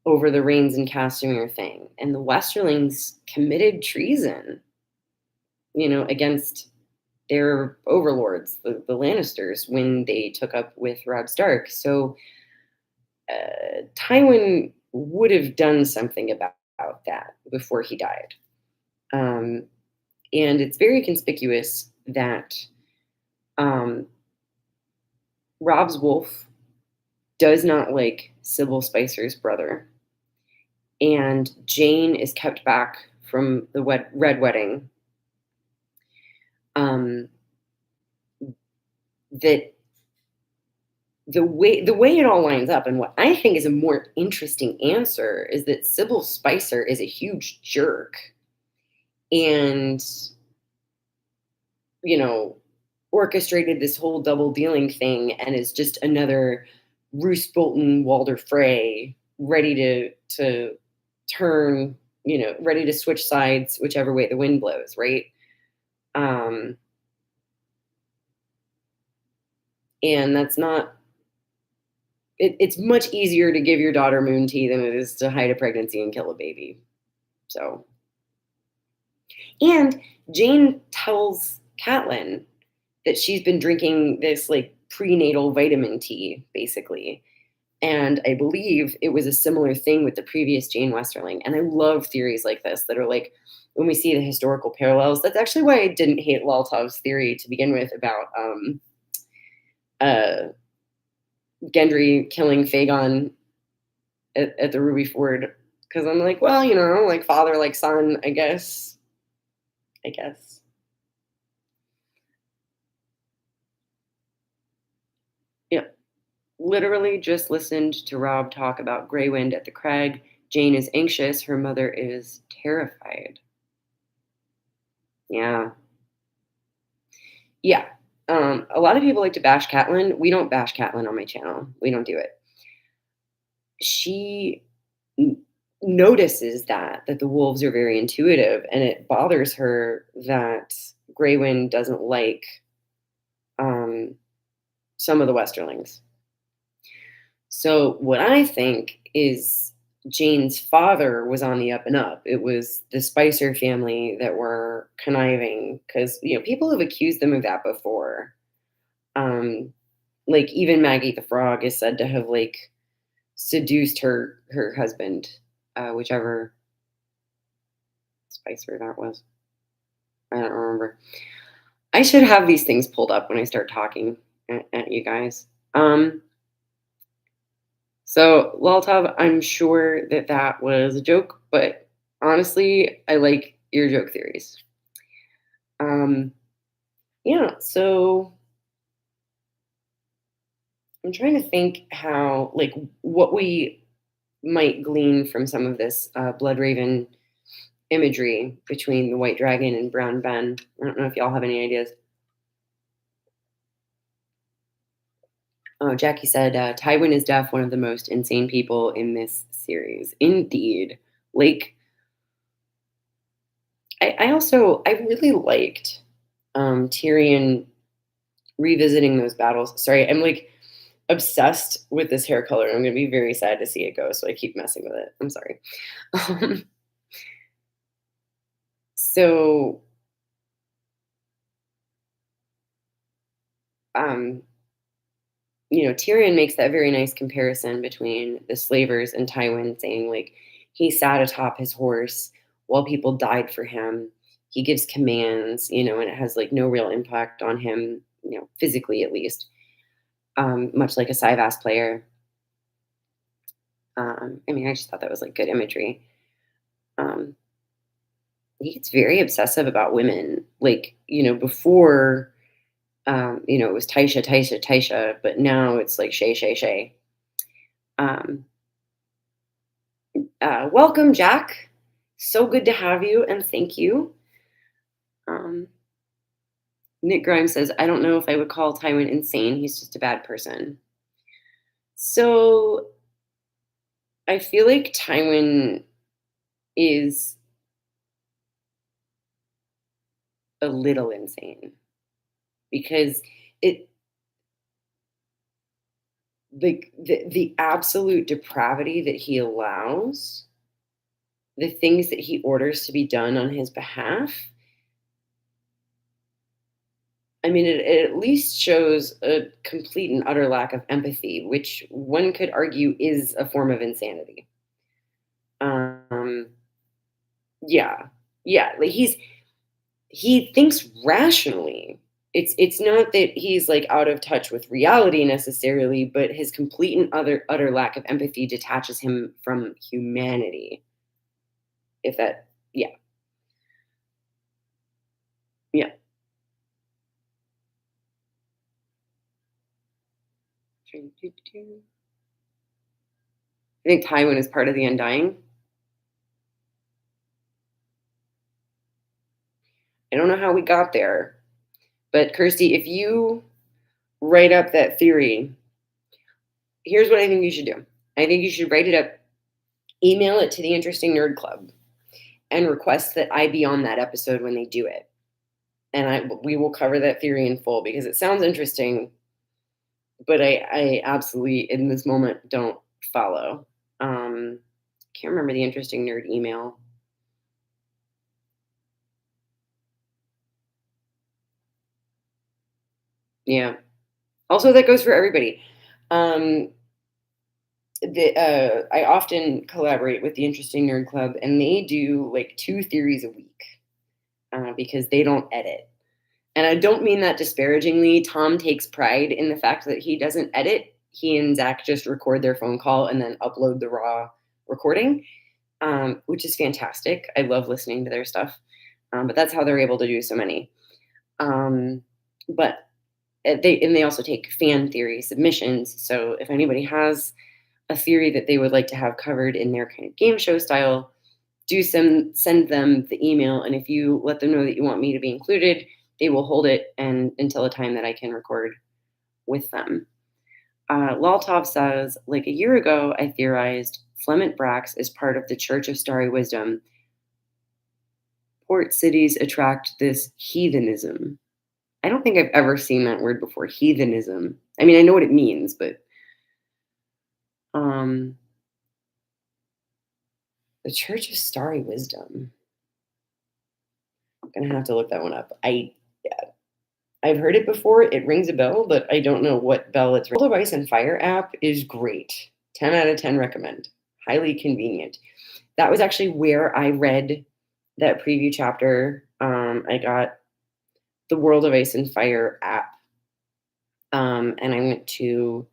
over the Rains and Castamere thing. And the Westerlings committed treason, against their overlords, the Lannisters, when they took up with Robb Stark. So Tywin would have done something about that before he died. Um, and it's very conspicuous that um, Robb's wolf does not like Sybil Spicer's brother. And Jane is kept back from the Red Wedding. That the way it all lines up, and what I think is a more interesting answer, is that Sybil Spicer is a huge jerk and you know orchestrated this whole double dealing thing and is just another Roose Bolton, Walder Frey, ready to turn, ready to switch sides whichever way the wind blows, right? Um, and that's not. It's much easier to give your daughter moon tea than it is to hide a pregnancy and kill a baby. So, and Jane tells Catelyn that she's been drinking this like prenatal vitamin tea, basically. And I believe it was a similar thing with the previous Jane Westerling. And I love theories like this that are like, when we see the historical parallels, that's actually why I didn't hate Laltov's theory to begin with about uh, Gendry killing Fagon at the Ruby Ford. Because I'm like, well, like father, like son, I guess. I guess. Yeah. Literally just listened to Rob talk about Grey Wind at the Crag. Jane is anxious. Her mother is terrified. Yeah. Yeah. A lot of people like to bash Catelyn. We don't bash Catelyn on my channel. We don't do it. she n- notices that the wolves are very intuitive, and it bothers her that Greywind doesn't like um, some of the Westerlings. So what I think is Jane's father was on the up and up. It was the Spicer family that were conniving because people have accused them of that before. Um, like even Maggie the Frog is said to have like seduced her husband, whichever Spicer that was. I don't remember. I should have these things pulled up when I start talking at you guys. So, Loltov, I'm sure that that was a joke, but honestly, I like your joke theories. Um, yeah, so I'm trying to think how, like, what we might glean from some of this Blood Raven imagery between the White Dragon and Brown Ben. I don't know if y'all have any ideas. Oh, Jackie said, Tywin is deaf, one of the most insane people in this series. Indeed. Like, I really liked Tyrion revisiting those battles. Sorry, I'm like obsessed with this hair color. And I'm gonna be very sad to see it go, so I keep messing with it. I'm sorry. Um, so um, Tyrion makes that very nice comparison between the slavers and Tywin, saying like he sat atop his horse while people died for him. He gives commands, and it has like no real impact on him, physically at least. Much like a Cyvass player. I mean, I just thought that was like good imagery. Um, he gets very obsessive about women. Like, before, it was Taisha, Taisha, Taisha, but now it's like Shay, Shay, Shay. Um, Welcome, Jack. So good to have you, and thank you. Um, Nick Grimes says, I don't know if I would call Tywin insane. He's just a bad person. So I feel like Tywin is a little insane because it the absolute depravity that he allows, the things that he orders to be done on his behalf. I mean, it at least shows a complete and utter lack of empathy, which one could argue is a form of insanity. Um, yeah, yeah, like he thinks rationally. It's not that he's like out of touch with reality necessarily, but his complete and utter lack of empathy detaches him from humanity. If that, yeah, yeah. I think Tywin is part of the Undying. I don't know how we got there, but Kirsty, if you write up that theory, here's what I think you should do. I think you should write it up, email it to the Interesting Nerd Club, and request that I be on that episode when they do it. And we will cover that theory in full because it sounds interesting, but I absolutely in this moment don't follow. Can't remember the Interesting Nerd email. Yeah. Also, that goes for everybody. Um, I often collaborate with the Interesting Nerd Club, and they do like 2 theories a week because they don't edit. And I don't mean that disparagingly. Tom takes pride in the fact that he doesn't edit. He and Zach just record their phone call and then upload the raw recording, which is fantastic. I love listening to their stuff, but that's how they're able to do so many. Um, but they also take fan theory submissions. So if anybody has a theory that they would like to have covered in their kind of game show style, send them the email. And if you let them know that you want me to be included, they will hold it and until a time that I can record with them. Laltov says, like a year ago, I theorized Flement Brax is part of the Church of Starry Wisdom. Port cities attract this heathenism. I don't think I've ever seen that word before, heathenism. I mean, I know what it means, but um, the Church of Starry Wisdom. I'm gonna have to look that one up. Yeah, I've heard it before. It rings a bell, but I don't know what bell it's. World of Ice and Fire app is great. 10 out of 10 recommend. Highly convenient. That was actually where I read that preview chapter. I got the World of Ice and Fire app, and I went to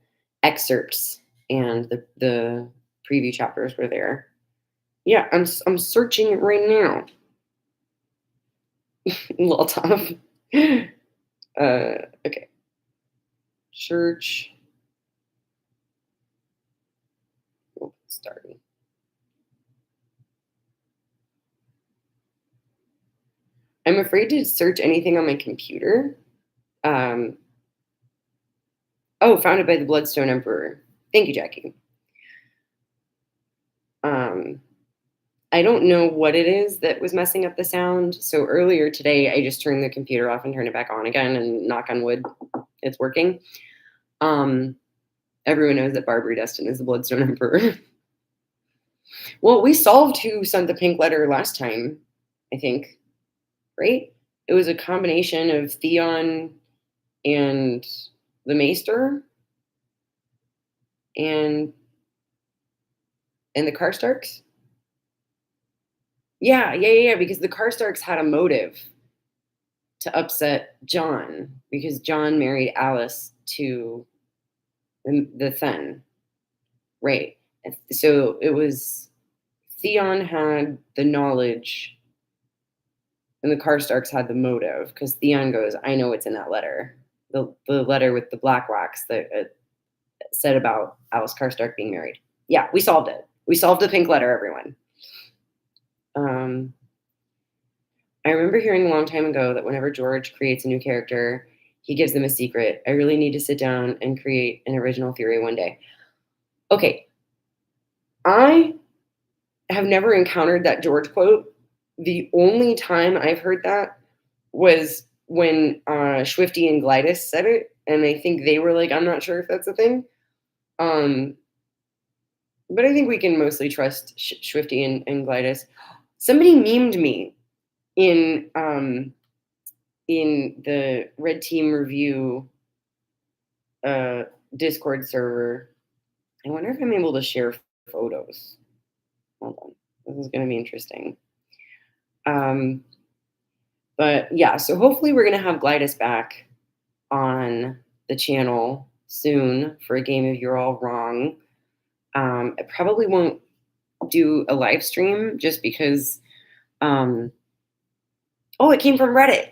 excerpts, and the preview chapters were there. Yeah, I'm searching it right now. A little tough. Okay. Church. Oh, it's starting. I'm afraid to search anything on my computer. Um, oh, founded by the Bloodstone Emperor. Thank you, Jackie. Um, I don't know what it is that was messing up the sound. So earlier today, I just turned the computer off and turned it back on again, and knock on wood, it's working. Um, Everyone knows that Barbary Destin is the Bloodstone Emperor. Well, we solved who sent the pink letter last time, I think, right? It was a combination of Theon and the Maester and the Karstarks. Yeah. Because the Karstarks had a motive to upset John because John married Alice to the Fen, right? So it was Theon had the knowledge, and the Karstarks had the motive because Theon goes, "I know what's in that letter, the letter with the black wax that said about Alice Karstark being married." Yeah, we solved it. We solved the pink letter, everyone. Um, I remember hearing a long time ago that whenever George creates a new character, he gives them a secret. I really need to sit down and create an original theory one day. Okay, I have never encountered that George quote. The only time I've heard that was when Swifty and Glidus said it, and I think they were like, "I'm not sure if that's a thing." Um, but I think we can mostly trust Swifty and Glidus. Somebody memed me in the Red Team Review uh, Discord server. I wonder if I'm able to share photos. Hold on, this is going to be interesting. Um, but yeah, so hopefully we're going to have Glidus back on the channel soon for a game of You're All Wrong. I probably won't do a live stream just because. Oh, it came from Reddit.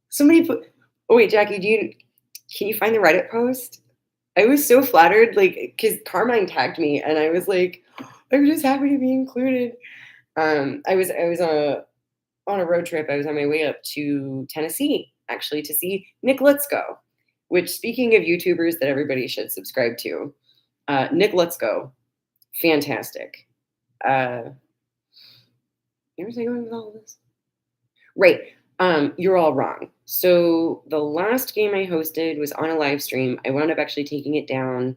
Somebody put. Oh wait, Jackie, can you find the Reddit post? I was so flattered, like, because Carmine tagged me, and I was like, I'm just happy to be included. I was on a road trip. I was on my way up to Tennessee, actually, to see Nick Let's Go. Which, speaking of YouTubers that everybody should subscribe to, Nick Let's Go, fantastic. Where was I going with all of this? Right. You're all wrong. So the last game I hosted was on a live stream. I wound up actually taking it down.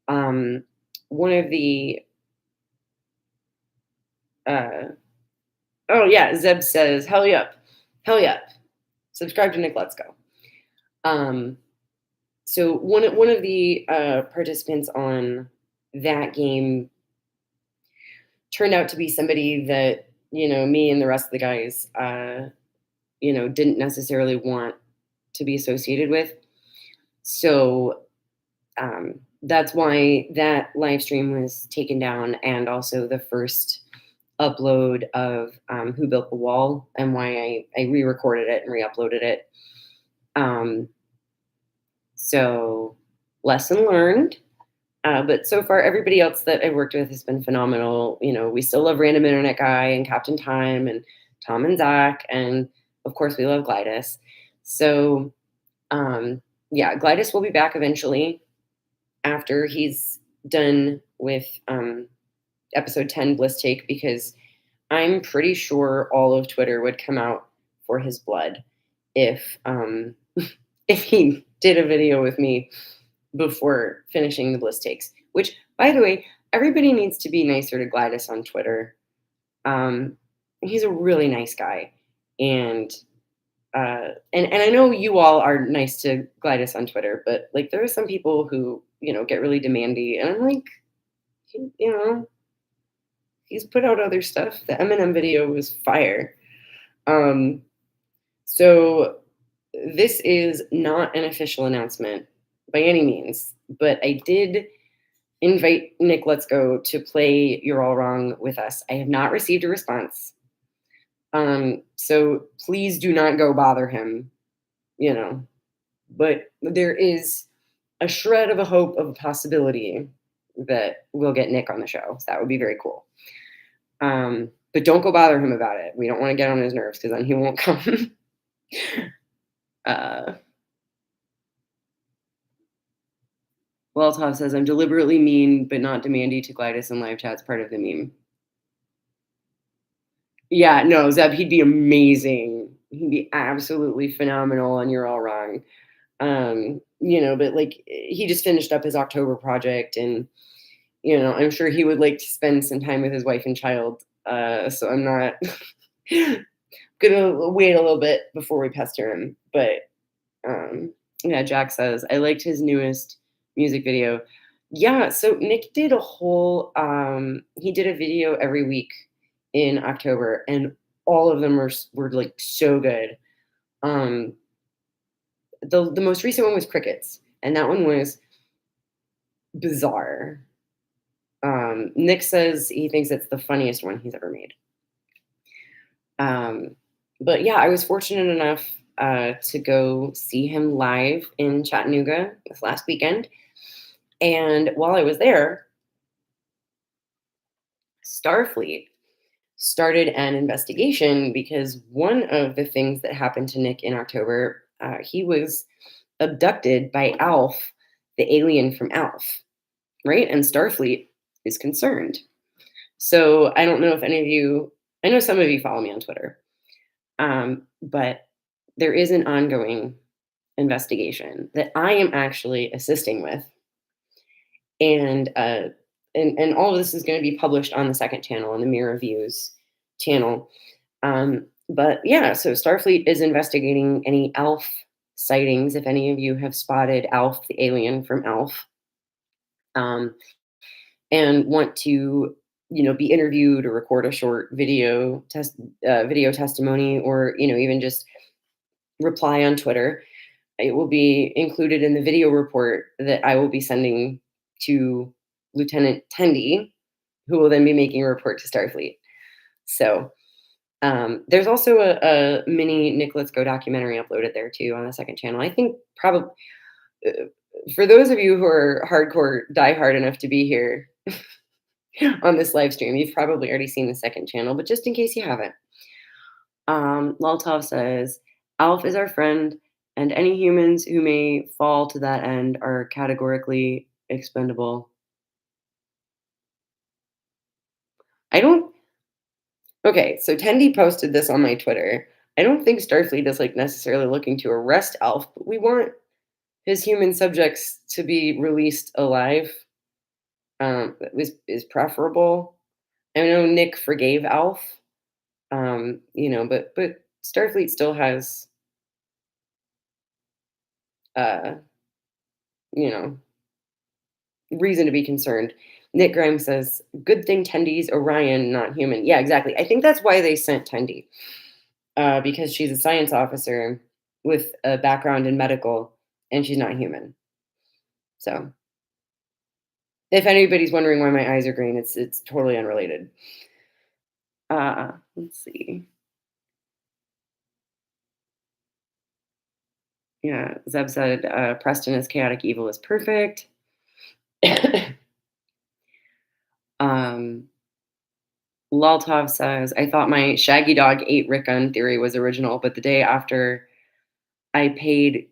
One of the oh yeah, Zeb says, hell yep. Hell yep. Subscribe to Nick Let's Go. So one of the participants on that game turned out to be somebody that, me and the rest of the guys didn't necessarily want to be associated with. So that's why that live stream was taken down, and also the first upload of Who Built the Wall, and why I re-recorded it and re-uploaded it. So lesson learned. But so far, everybody else that I've worked with has been phenomenal. We still love Random Internet Guy and Captain Time and Tom and Zach, and of course, we love Glidus. So, yeah, Glidus will be back eventually. after he's done with episode 10 Bliss Take, because I'm pretty sure all of Twitter would come out for his blood if if he did a video with me before finishing the Bliss Takes. Which, by the way, everybody needs to be nicer to Gladys on Twitter. Um, he's a really nice guy, and and I know you all are nice to Gladys on Twitter, but like there are some people who get really demandy, and I'm like, you know, he's put out other stuff. The Eminem video was fire. Um, so this is not an official announcement by any means, but I did invite Nick Let's Go to play You're All Wrong with us. I have not received a response. So please do not go bother him, you know. But there is a shred of a hope of a possibility that we'll get Nick on the show. So that would be very cool. But don't go bother him about it. We don't want to get on his nerves because then he won't come. Waltov says, I'm deliberately mean, but not demandy to Gladys in live chat's part of the meme. Yeah, no, Zeb, he'd be amazing. He'd be absolutely phenomenal, and you're all wrong. But like he just finished up his October project, and I'm sure he would like to spend some time with his wife and child. So I'm not gonna wait a little bit before we pester him. But yeah, Jack says, I liked his newest music video. Yeah, so Nick did he did a video every week in October, and all of them were like so good. The most recent one was Crickets, and that one was bizarre. Nick says he thinks it's the funniest one he's ever made. But yeah, I was fortunate enough to go see him live in Chattanooga this last weekend. And while I was there, Starfleet started an investigation because one of the things that happened to Nick in October, he was abducted by Alf, the alien from Alf, right? And Starfleet is concerned. So I don't know if any of you, I know some of you follow me on Twitter, but there is an ongoing investigation that I am actually assisting with. And all of this is going to be published on the second channel, on the Mirror Views channel. But yeah, so Starfleet is investigating any Alf sightings. If any of you have spotted Alf, the alien from Alf, and want to, be interviewed or record a short video testimony, or even just reply on Twitter, it will be included in the video report that I will be sending to Lieutenant Tendy, who will then be making a report to Starfleet. So there's also a mini Nick Let's Go documentary uploaded there too on the second channel. I think probably for those of you who are hardcore diehard enough to be here on this live stream, you've probably already seen the second channel, but just in case you haven't, Laltov says, Alf is our friend, and any humans who may fall to that end are categorically expendable. Okay, so Tendy posted this on my Twitter. I don't think Starfleet is like necessarily looking to arrest Alf, but we want his human subjects to be released alive. Is preferable. I know Nick forgave Alf, but Starfleet still has, you know, reason to be concerned. Nick Grimes says, good thing Tendy's Orion, not human. Yeah, exactly. I think that's why they sent Tendy, because she's a science officer with a background in medical, and she's not human. So if anybody's wondering why my eyes are green, it's totally unrelated. Let's see. Yeah, Zeb said, Preston as chaotic evil is perfect. Laltov says, I thought my Shaggy Dog ate Rickon theory was original, but the day after I paid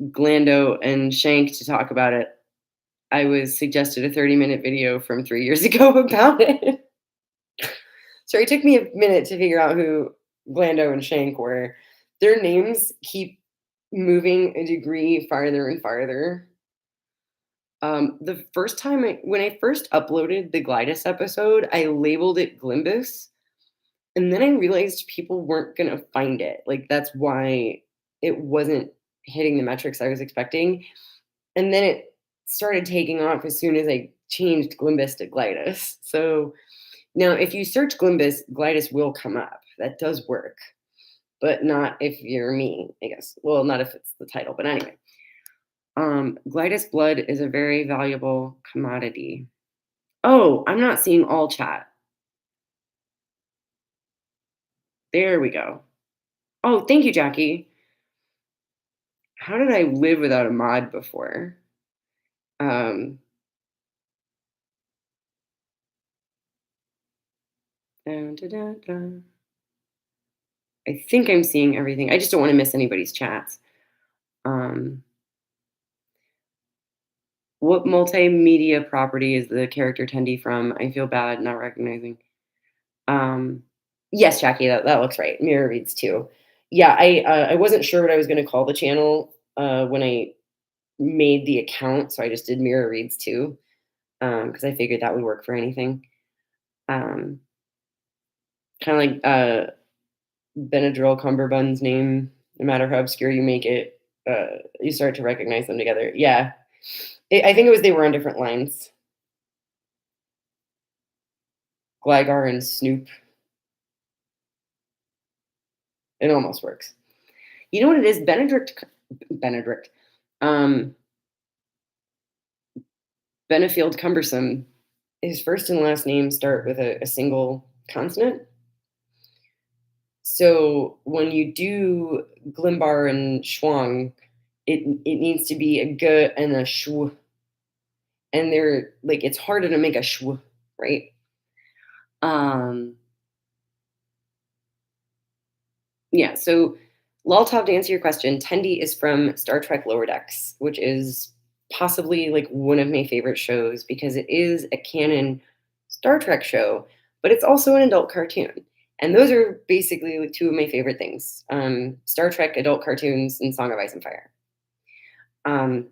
Glando and Shank to talk about it, I was suggested a 30-minute video from 3 years ago about it. So it took me a minute to figure out who Glando and Shank were. Their names keep moving a degree farther and farther. The first time when I first uploaded the Glidus episode, I labeled it Glimbus, and then I realized people weren't gonna find it. Like, that's why it wasn't hitting the metrics I was expecting. And then it started taking off as soon as I changed Glimbus to Glidus. So now if you search Glimbus, Glidus will come up. That does work, but not if you're me, I guess. Well, not if it's the title, but anyway. Glidus blood is a very valuable commodity. Oh, I'm not seeing all chat. There we go. Oh, thank you, Jackie. How did I live without a mod before? Um, dun, dun, dun, dun. I think I'm seeing everything. I just don't want to miss anybody's chats. Um, what multimedia property is the character Tendi from? I feel bad not recognizing. Um, yes, Jackie, that looks right. Mirror reads too. Yeah, I wasn't sure what I was going to call the channel when I made the account, so I just did mirror reads too because I figured that would work for anything. Um, kind of like Benadryl Cumberbund's name. No matter how obscure you make it, you start to recognize them together. Yeah, I think it was they were on different lines. Gligar and Snoop. It almost works. You know what it is? Benedict. Um, Benefield Cumbersome. His first and last name start with a single consonant. So when you do Glimbar and Schwang, it needs to be a g and a shw, and they're like it's harder to make a shw, right? Um, yeah. So Loltov, to answer your question, Tendi is from Star Trek Lower Decks, which is possibly like one of my favorite shows because it is a canon Star Trek show, but it's also an adult cartoon. And those are basically like two of my favorite things: Star Trek adult cartoons and Song of Ice and Fire. Um,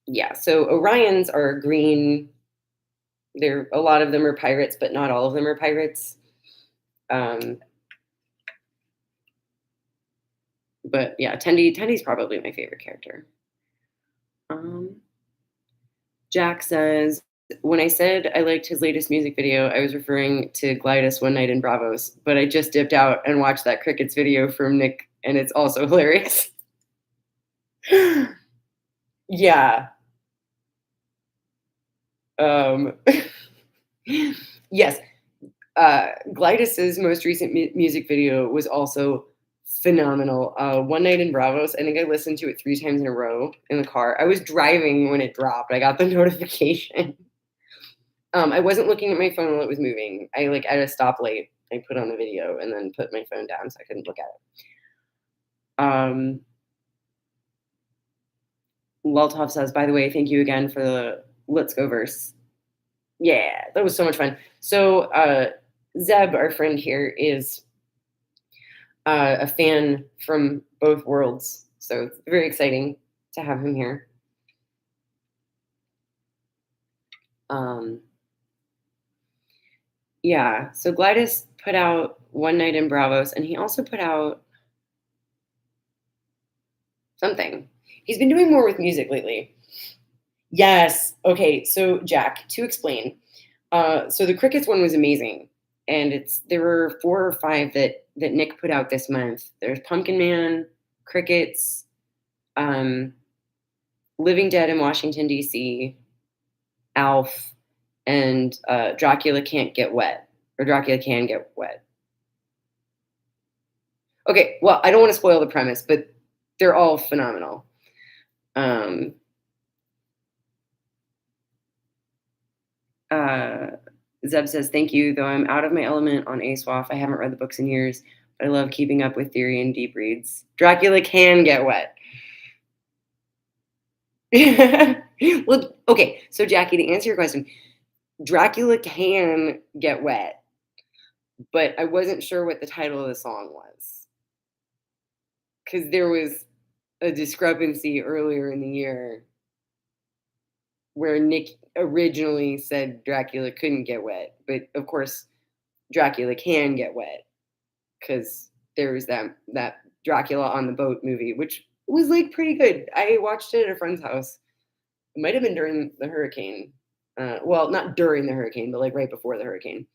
yeah, so Orions are green. There, a lot of them are pirates, but not all of them are pirates. Um, but yeah, Tendi's probably my favorite character. Um, Jack says, when I said I liked his latest music video, I was referring to Glidus One Night in Bravos, but I just dipped out and watched that Crickets video from Nick, and it's also hilarious. Yeah. Um, yes. Glidus's most recent music video was also phenomenal. One Night in Bravos. I think I listened to it 3 times in a row in the car. I was driving when it dropped. I got the notification. I wasn't looking at my phone while it was moving. I like at a stoplight. I put on the video and then put my phone down so I couldn't look at it. Lultov says, by the way, thank you again for the Let's Go verse. Yeah, that was so much fun. So Zeb, our friend here, is a fan from both worlds. So it's very exciting to have him here. Yeah, so Glidus put out One Night in Bravos, and he also put out something. He's been doing more with music lately. Yes. Okay. So Jack, to explain. So the Crickets one was amazing, and there were 4 or 5 that Nick put out this month. There's Pumpkin Man, Crickets, Living Dead in Washington D.C., Alf, and Dracula Can't Get Wet, or Dracula Can Get Wet. Okay. Well, I don't want to spoil the premise, but they're all phenomenal. Zeb says, thank you, though I'm out of my element on ASWAF. I haven't read the books in years, but I love keeping up with theory and deep reads. Dracula can get wet. Okay, so Jackie, to answer your question, Dracula can get wet, but I wasn't sure what the title of the song was because there was a discrepancy earlier in the year where Nick originally said Dracula couldn't get wet, but of course Dracula can get wet because there was that Dracula on the boat movie, which was like pretty good. I watched it at a friend's house. It might have been during the hurricane. Well, not during the hurricane, but like right before the hurricane.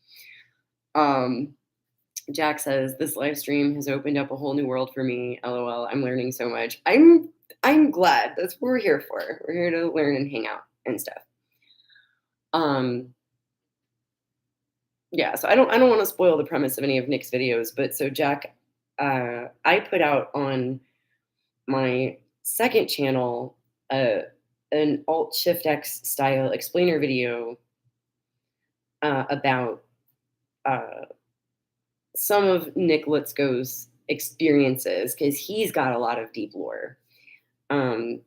Um, Jack says this live stream has opened up a whole new world for me. LOL. I'm learning so much. I'm glad. That's what we're here for. We're here to learn and hang out and stuff. Um, yeah. So I don't want to spoil the premise of any of Nick's videos, but so Jack, I put out on my second channel an Alt Shift X style explainer video about uh, some of Nick Litzko's experiences because he's got a lot of deep lore. Um,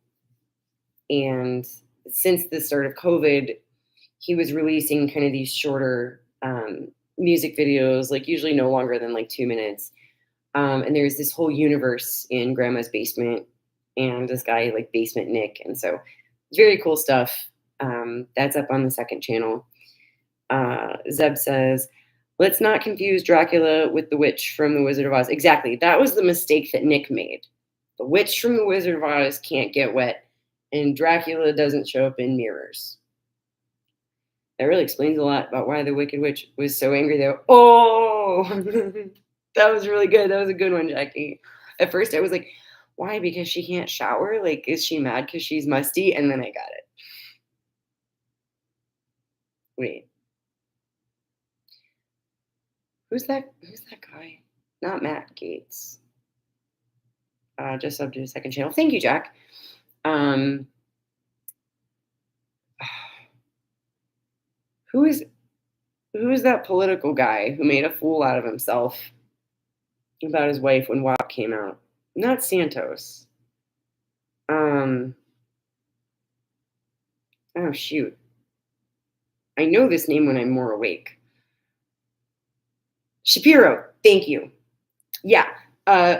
and since the start of COVID, he was releasing kind of these shorter music videos, like usually no longer than like 2 minutes. And there's this whole universe in Grandma's Basement and this guy like Basement Nick. And so very cool stuff. That's up on the second channel. Zeb says, let's not confuse Dracula with the witch from The Wizard of Oz. Exactly. That was the mistake that Nick made. The witch from The Wizard of Oz can't get wet, and Dracula doesn't show up in mirrors. That really explains a lot about why the Wicked Witch was so angry, though. Oh, that was really good. That was a good one, Jackie. At first, I was like, why? Because she can't shower? Like, is she mad because she's musty? And then I got it. Wait, who's that? Who's that guy? Not Matt Gates. Just subbed to the second channel. Thank you, Jack. Um, who is that political guy who made a fool out of himself about his wife when WAP came out? Not Santos. Oh shoot. I know this name when I'm more awake. Shapiro. Thank you. Yeah. Now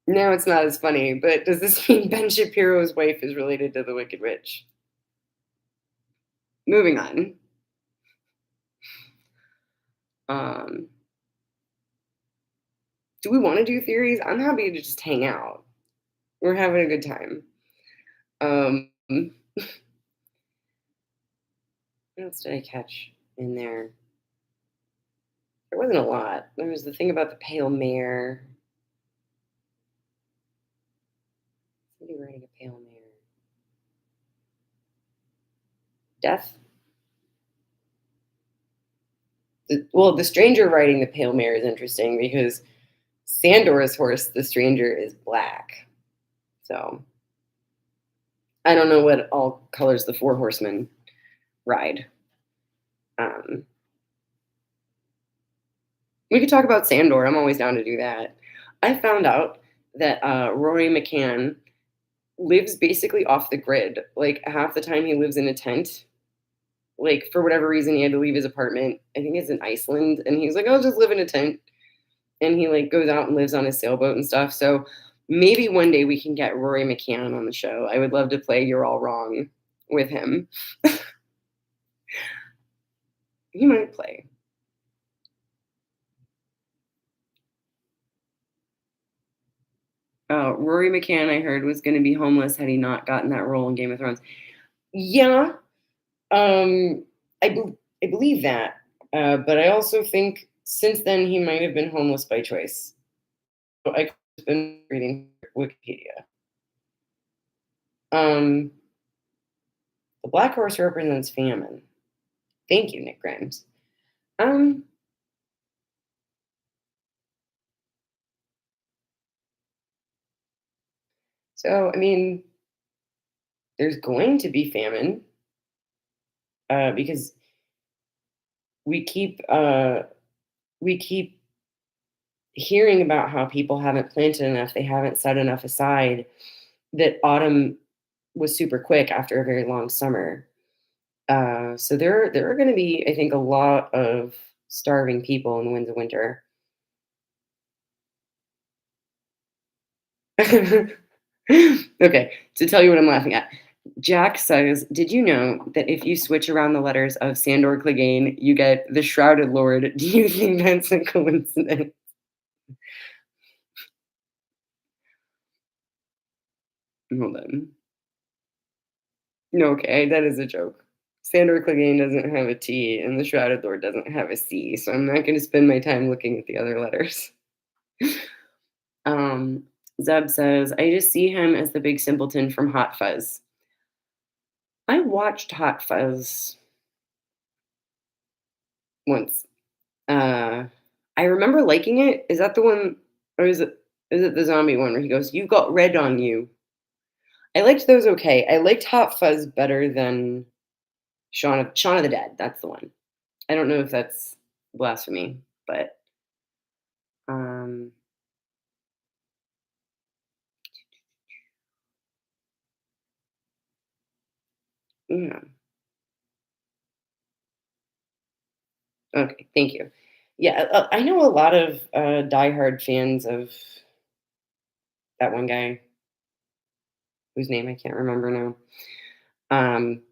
it's not as funny, but does this mean Ben Shapiro's wife is related to the Wicked Witch? Moving on. Do we want to do theories? I'm happy to just hang out. We're having a good time. What else did I catch in there? There wasn't a lot. There was the thing about the pale mare. Somebody riding a pale mare. Death? The stranger riding the pale mare is interesting because Sandor's horse, the stranger, is black. So I don't know what all colors the four horsemen ride. We could talk about Sandor. I'm always down to do that. I found out that Rory McCann lives basically off the grid. Like half the time he lives in a tent. Like for whatever reason he had to leave his apartment. I think it's in Iceland, and he's like, I'll just live in a tent. And he like goes out and lives on his sailboat and stuff. So maybe one day we can get Rory McCann on the show. I would love to play You're All Wrong with him. He might play. Rory McCann, I heard, was going to be homeless had he not gotten that role in Game of Thrones. Yeah, I believe that, but I also think since then he might have been homeless by choice. So I've been reading Wikipedia. The black horse represents famine. Thank you, Nick Grimes. So I mean, there's going to be famine because we keep hearing about how people haven't planted enough, they haven't set enough aside, that autumn was super quick after a very long summer. So there are going to be, I think, a lot of starving people in the winds of winter. Okay, to tell you what I'm laughing at. Jack says, "Did you know that if you switch around the letters of Sandor Clegane, you get the Shrouded Lord? Do you think that's a coincidence?" Hold on. No, okay, that is a joke. Sandor Clegane doesn't have a T, and the Shrouded Lord doesn't have a C, so I'm not going to spend my time looking at the other letters. Um, Zeb says, "I just see him as the big simpleton from Hot Fuzz." I watched Hot Fuzz once. Uh, I remember liking it. Is that the one, or is it the zombie one where he goes, "You've got red on you"? I liked those okay. I liked Hot Fuzz better than Shaun of the Dead. That's the one. I don't know if that's blasphemy, but um, yeah. Okay, thank you. Yeah, I know a lot of diehard fans of that one guy whose name I can't remember now. Um,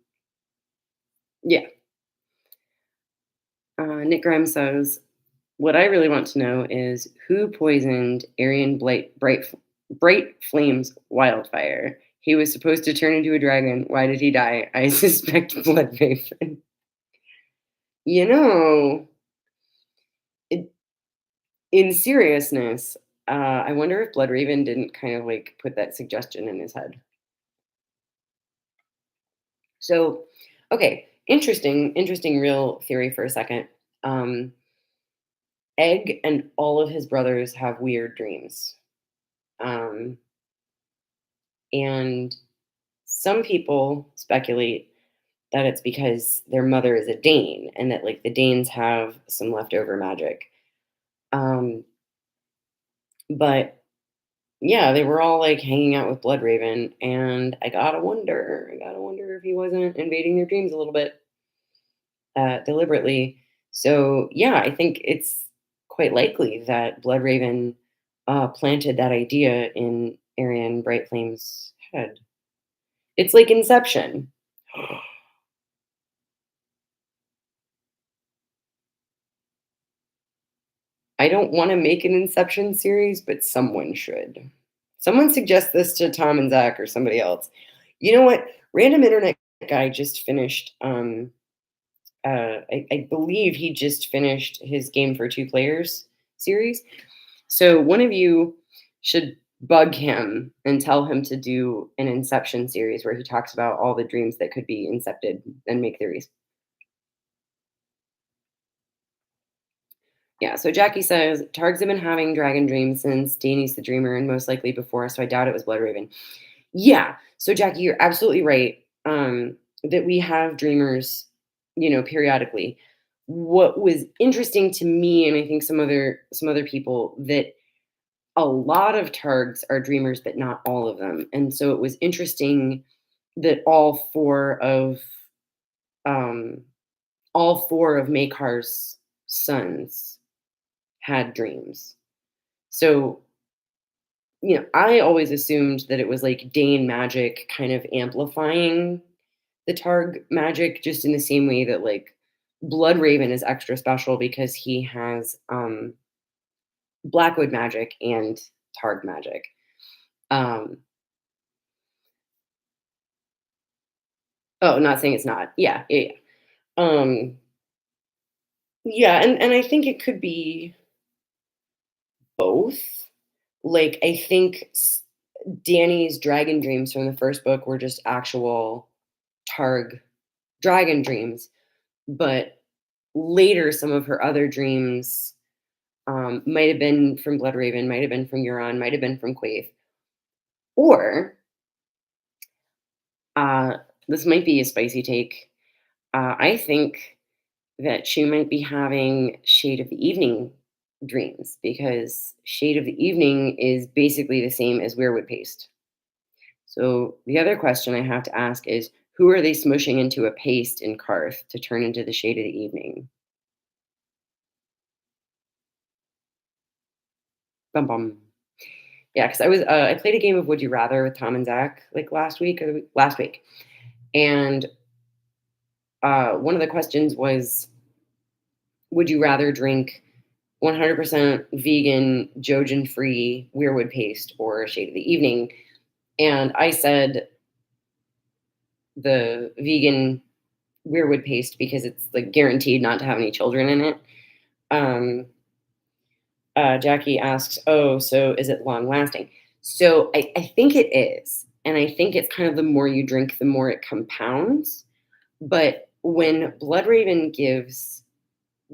yeah, Nick Grimes says, "What I really want to know is who poisoned Aryan Bright Flame's wildfire. He was supposed to turn into a dragon. Why did he die? I suspect Bloodhaven." You know, it, in seriousness, I wonder if Bloodraven didn't kind of like put that suggestion in his head. So, okay, interesting real theory for a second. Um, Egg and all of his brothers have weird dreams. Um, and some people speculate that it's because their mother is a Dane and that like the Danes have some leftover magic. Um, but yeah, they were all like hanging out with Bloodraven, and I gotta wonder if he wasn't invading their dreams a little bit deliberately. So yeah, I think it's quite likely that Bloodraven planted that idea in Arian Brightflame's head. It's like Inception. I don't want to make an Inception series, but someone should. Someone suggest this to Tom and Zach or somebody else. You know what? Random internet guy just finished. I believe he just finished his Game for Two Players series. So one of you should bug him and tell him to do an Inception series where he talks about all the dreams that could be incepted and make theories. Yeah, so Jackie says Targs have been having dragon dreams since Danny's the dreamer and most likely before, so I doubt it was Bloodraven. Yeah, so Jackie, you're absolutely right. That we have dreamers, periodically. What was interesting to me, and I think some other people, that a lot of Targs are dreamers, but not all of them. And so it was interesting that um, all four of Makar's sons had dreams. So, I always assumed that it was like Dane magic kind of amplifying the Targ magic, just in the same way that like Bloodraven is extra special because he has Blackwood magic and Targ magic. Um, oh, not saying it's not. Yeah, yeah, yeah. Um, yeah, and I think it could be both. Like I think Danny's dragon dreams from the first book were just actual Targ dragon dreams, but later some of her other dreams might have been from Bloodraven, might have been from Euron, might have been from Quaithe, or uh, this might be a spicy take. I think that she might be having Shade of the Evening dreams because Shade of the Evening is basically the same as Weirwood Paste. So the other question I have to ask is, who are they smushing into a paste in Karth to turn into the shade of the evening? Bum bum. Yeah, because I played a game of Would You Rather with Tom and Zach like last week or last week, and one of the questions was, would you rather drink 100% vegan, Jojen free Weirwood paste or Shade of the Evening? And I said the vegan Weirwood paste because it's like guaranteed not to have any children in it. Um, Jackie asks, "Oh, so is it long lasting?" So I think it is, and I think it's kind of the more you drink, the more it compounds. But when Blood Raven gives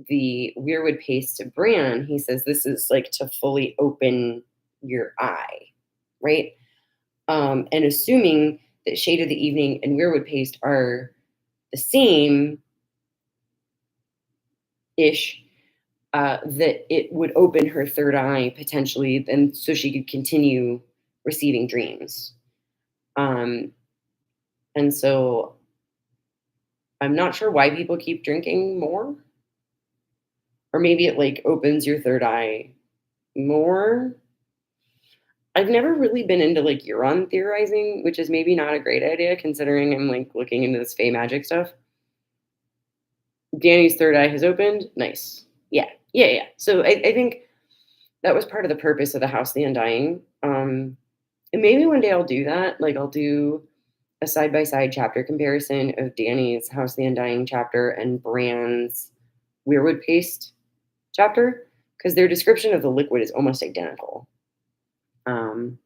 the Weirwood paste to Bran, he says this is like to fully open your eye, right? And assuming that Shade of the Evening and Weirwood paste are the same ish, that it would open her third eye potentially, and so she could continue receiving dreams. Um, and so I'm not sure why people keep drinking more, or maybe it like opens your third eye more. I've never really been into like Euron theorizing, which is maybe not a great idea considering I'm like looking into this Fey magic stuff. Danny's third eye has opened. Nice. Yeah. Yeah. Yeah. So I think that was part of the purpose of the House of the Undying. And maybe one day I'll do that. Like I'll do a side by side chapter comparison of Danny's House of the Undying chapter and Bran's Weirwood Paste chapter because their description of the liquid is almost identical. Um,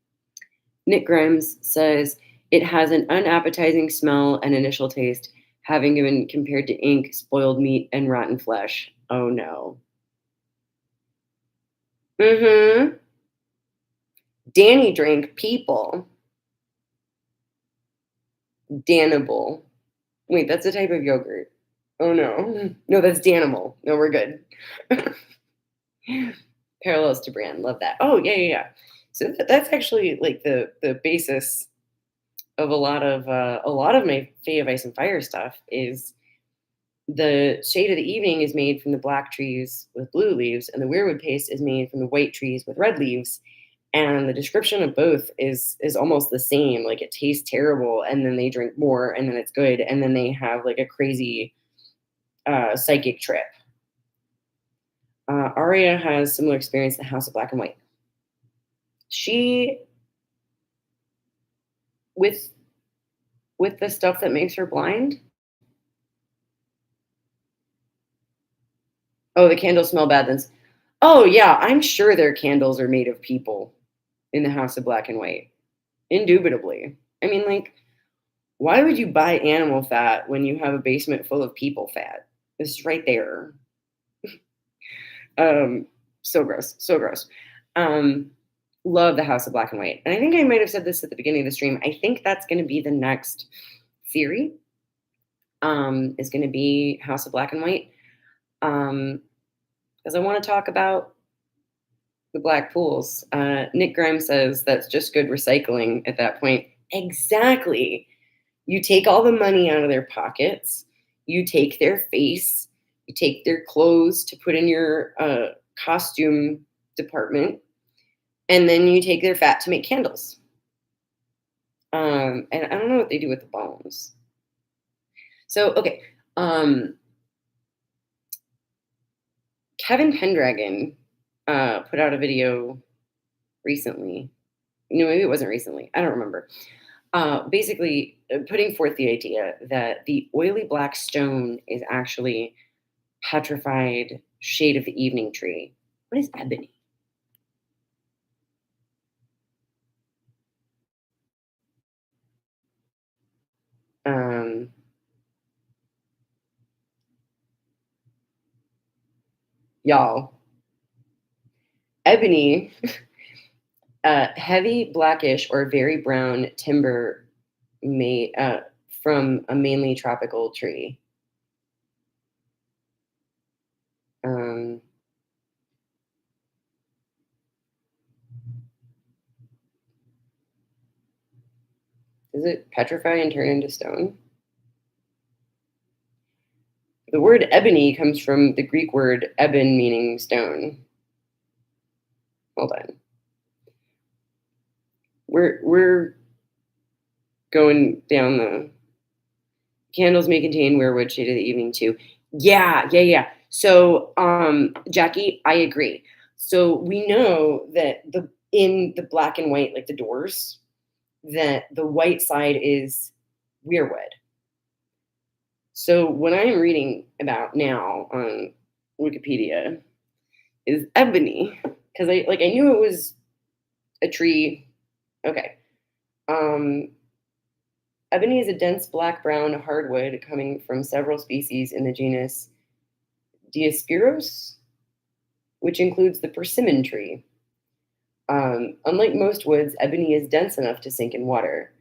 Nick Grimes says it has an unappetizing smell and initial taste, having been compared to ink, spoiled meat, and rotten flesh. Oh no. Mm-hmm. Danny drank people. Danimal. Wait, that's a type of yogurt. Oh no. No, that's Danimal. No, we're good. Parallels to brand. Love that. Oh yeah, yeah, yeah. So that's actually like the basis of a lot of my Fae of Ice and Fire stuff is the Shade of the Evening is made from the black trees with blue leaves, and the Weirwood paste is made from the white trees with red leaves. And the description of both is almost the same. Like it tastes terrible, and then they drink more, and then it's good, and then they have like a crazy psychic trip. Arya has similar experience in the House of Black and White. She with with the stuff that makes her blind. Oh, the candles smell bad. Then, oh yeah, I'm sure their candles are made of people in the House of Black and White. Indubitably. I mean, like, why would you buy animal fat when you have a basement full of people fat? It's right there. Um, so gross, so gross. Um, love the House of Black and White, and I think I might have said this at the beginning of the stream. I think that's going to be the next theory. Is going to be House of Black and White, because I want to talk about the black pools. Nick Grimes says that's just good recycling at that point. Exactly. You take all the money out of their pockets, you take their face, you take their clothes to put in your costume department, and then you take their fat to make candles. And I don't know what they do with the bones. So, okay. Kevin Pendragon put out a video recently. No, maybe it wasn't recently. I don't remember. Basically, putting forth the idea that the oily black stone is actually petrified shade of the evening tree. What is ebony? Um, y'all, ebony, heavy blackish or very brown timber made from a mainly tropical tree. Um, Is it petrify and turn into stone? The word ebony comes from the Greek word eben, meaning stone. Hold on. We're going down the candles may contain weirwood shade of the evening too. Yeah, yeah, yeah. So, Jackie, I agree. So we know that the in the black and white, like the doors, that the white side is weirwood. So what I am reading about now on Wikipedia is ebony because I knew it was a tree. Okay. Um, Ebony is a dense black brown hardwood coming from several species in the genus Diospyros, which includes the persimmon tree. Unlike most woods, ebony is dense enough to sink in water,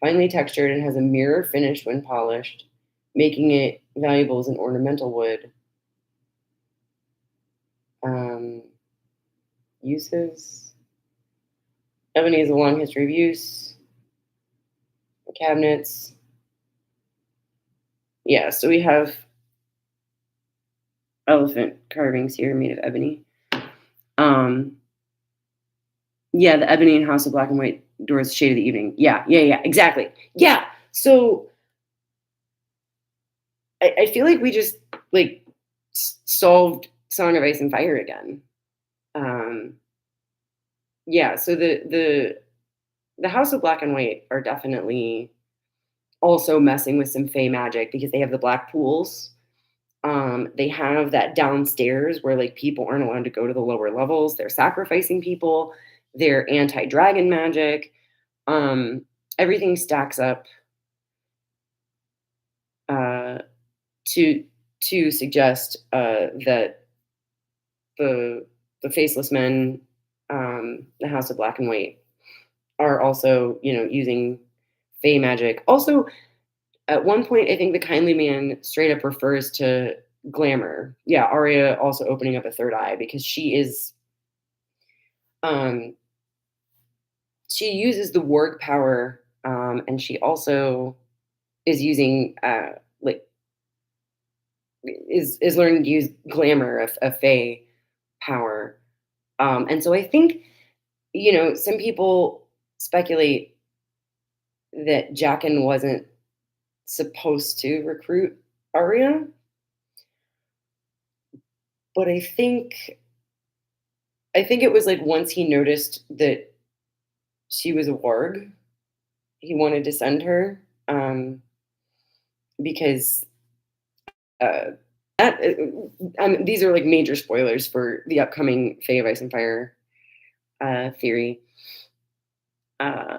finely textured, and has a mirror finish when polished, making it valuable as an ornamental wood. Um, Uses ebony has a long history of use. Cabinets. Yeah, so we have elephant carvings here made of ebony. Um, yeah, the ebony and house of black and white doors, shade of the evening. Yeah, yeah, yeah, exactly. Yeah. So I feel like we just like solved Song of Ice and Fire again. Um, yeah. So the House of Black and White are definitely also messing with some Fey magic because they have the black pools. They have that downstairs where like people aren't allowed to go to the lower levels. They're sacrificing people. They're anti-dragon magic. Um, Everything stacks up uh, to suggest that the faceless men, the House of Black and White, are also using Fey magic. Also, at one point, I think the Kindly Man straight up refers to glamour. Yeah, Arya also opening up a third eye because um, she uses the warg power, and she also is using like is learning to use glamour of Fey power. And so I think some people speculate that Jaqen wasn't supposed to recruit Arya, but I think it was like once he noticed that she was a warg, he wanted to send her because uh, these are like major spoilers for the upcoming Fae of Ice and Fire theory. Uh,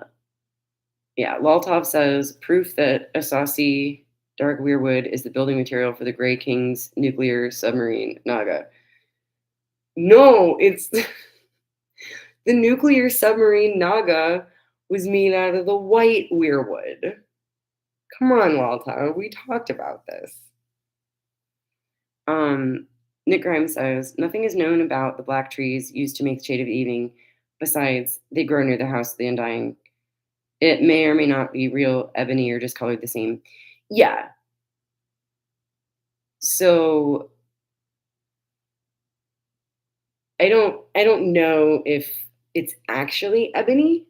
yeah, Laltov says proof that Asasi dark weirwood is the building material for the Grey King's nuclear submarine Naga. No, it's the nuclear submarine Naga was made out of the white weirwood. Come on, Laltov, we talked about this. Um, Nick Grimes says nothing is known about the black trees used to make the shade of evening. Besides, they grow near the house of the Undying. It may or may not be real ebony or just colored the same. Yeah. So I don't know if it's actually ebony,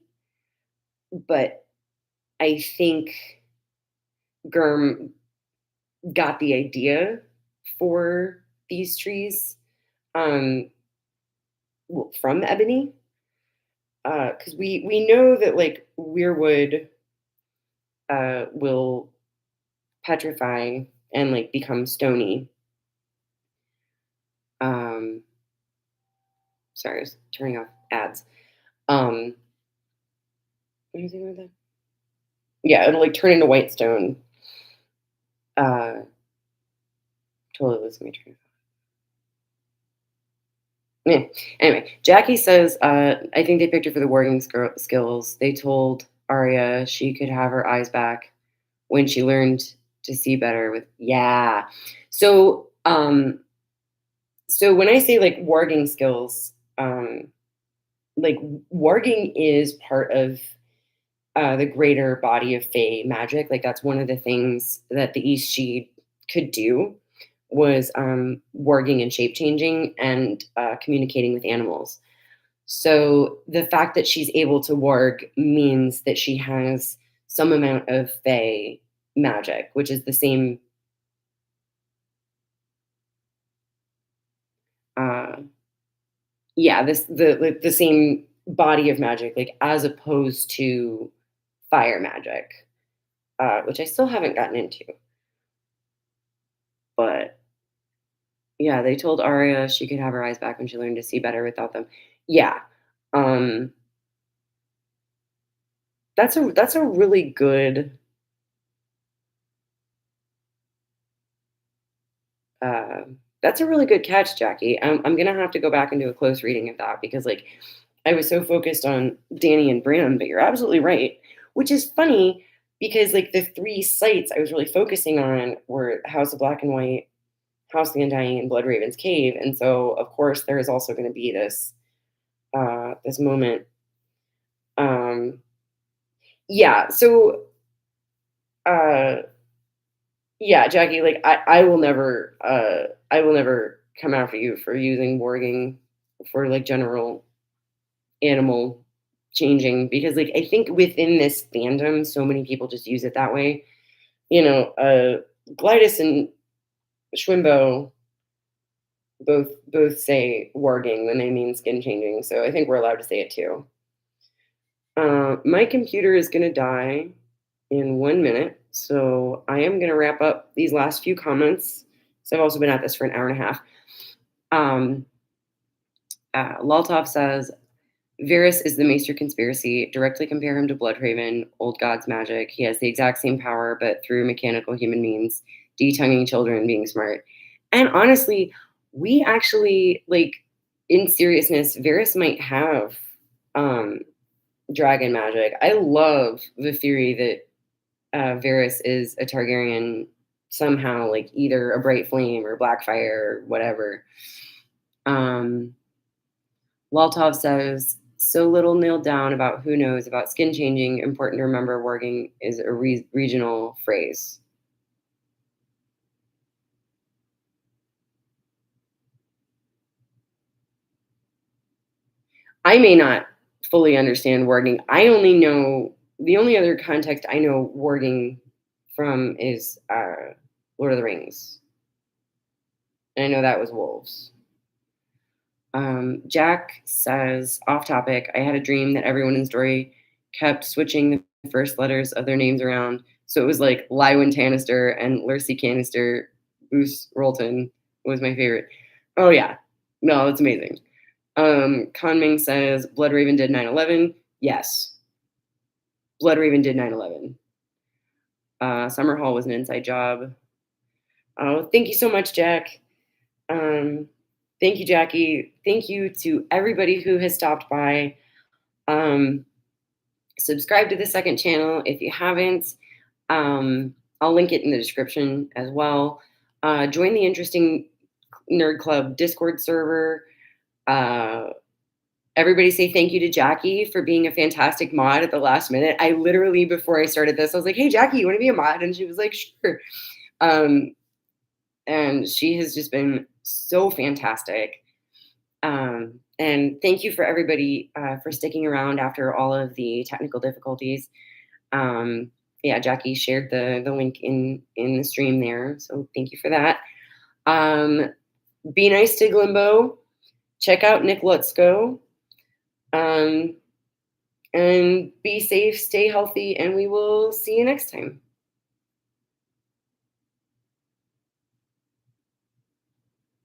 but I think Germ got the idea for these trees um, from ebony because we know that like weirwood will petrify and like become stony. Um, Sorry, I was turning off ads. What do you think about that? Yeah, it'll like turn into white stone. Uh, totally losing my train of thought. Yeah. Anyway, Jackie says, I think they picked her for the warging skills. They told Arya she could have her eyes back when she learned to see better with yeah. So so when I say like warging skills, like warging is part of the greater body of Fey magic. Like that's one of the things that the East She could do was warging and shape changing and communicating with animals. So the fact that she's able to warg means that she has some amount of Fey magic, which is the same. Uh, yeah, this the like the same body of magic, like as opposed to fire magic, which I still haven't gotten into. But yeah, they told Arya she could have her eyes back when she learned to see better without them. Yeah, um, that's a really good. Uh, that's a really good catch, Jackie. I'm gonna have to go back and do a close reading of that because, like, I was so focused on Danny and Bram, but you're absolutely right. Which is funny because, like, the three sites I was really focusing on were House of Black and White, House of the Undying, and Blood Raven's Cave, and so of course there is also going to be this moment. Um, yeah, so uh, yeah, Jackie, like I will never come after you for using warging for like general animal changing because like I think within this fandom, so many people just use it that way. You know, Glidus and Schwimbo both say warging when they mean skin changing, so I think we're allowed to say it too. My computer is gonna die in 1 minute, so I am gonna wrap up these last few comments. So I've also been at this for an hour and a half. Um, Laltov says Varys is the Maester conspiracy. Directly compare him to Bloodraven, old god's magic. He has the exact same power, but through mechanical human means, detonguing children, being smart. And honestly, we actually like in seriousness, Varys might have um dragon magic. I love the theory that Varys is a Targaryen somehow, like either a bright flame or black fire or whatever. Um, Waltov says, so little nailed down about who knows about skin changing. Important to remember warging is a regional phrase. I may not fully understand warging. I only know the only other context I know warging from is Lord of the Rings. And I know that was wolves. Jack says, off topic, I had a dream that everyone in the story kept switching the first letters of their names around. So it was like Lywin Tannister and Cersei Cannister. Bruce Rolton was my favorite. Oh, yeah. No, it's amazing. Conming says, Bloodraven did 9/11. Yes, Bloodraven did 9/11. Summer Hall was an inside job. Oh, thank you so much, Jack. Um, Thank you, Jackie. Thank you to everybody who has stopped by. Um, Subscribe to the second channel if you haven't. I'll link it in the description as well. Join the Interesting Nerd Club Discord server. Uh, Everybody say thank you to Jackie for being a fantastic mod at the last minute. I literally, before I started this, I was like, hey, Jackie, you want to be a mod? And she was like, sure. Um, and she has just been so fantastic. And thank you for everybody for sticking around after all of the technical difficulties. Yeah, Jackie shared the link in the stream there, so thank you for that. Be nice to Glimbo. Check out Nick Lutzko. And be safe, stay healthy, and we will see you next time.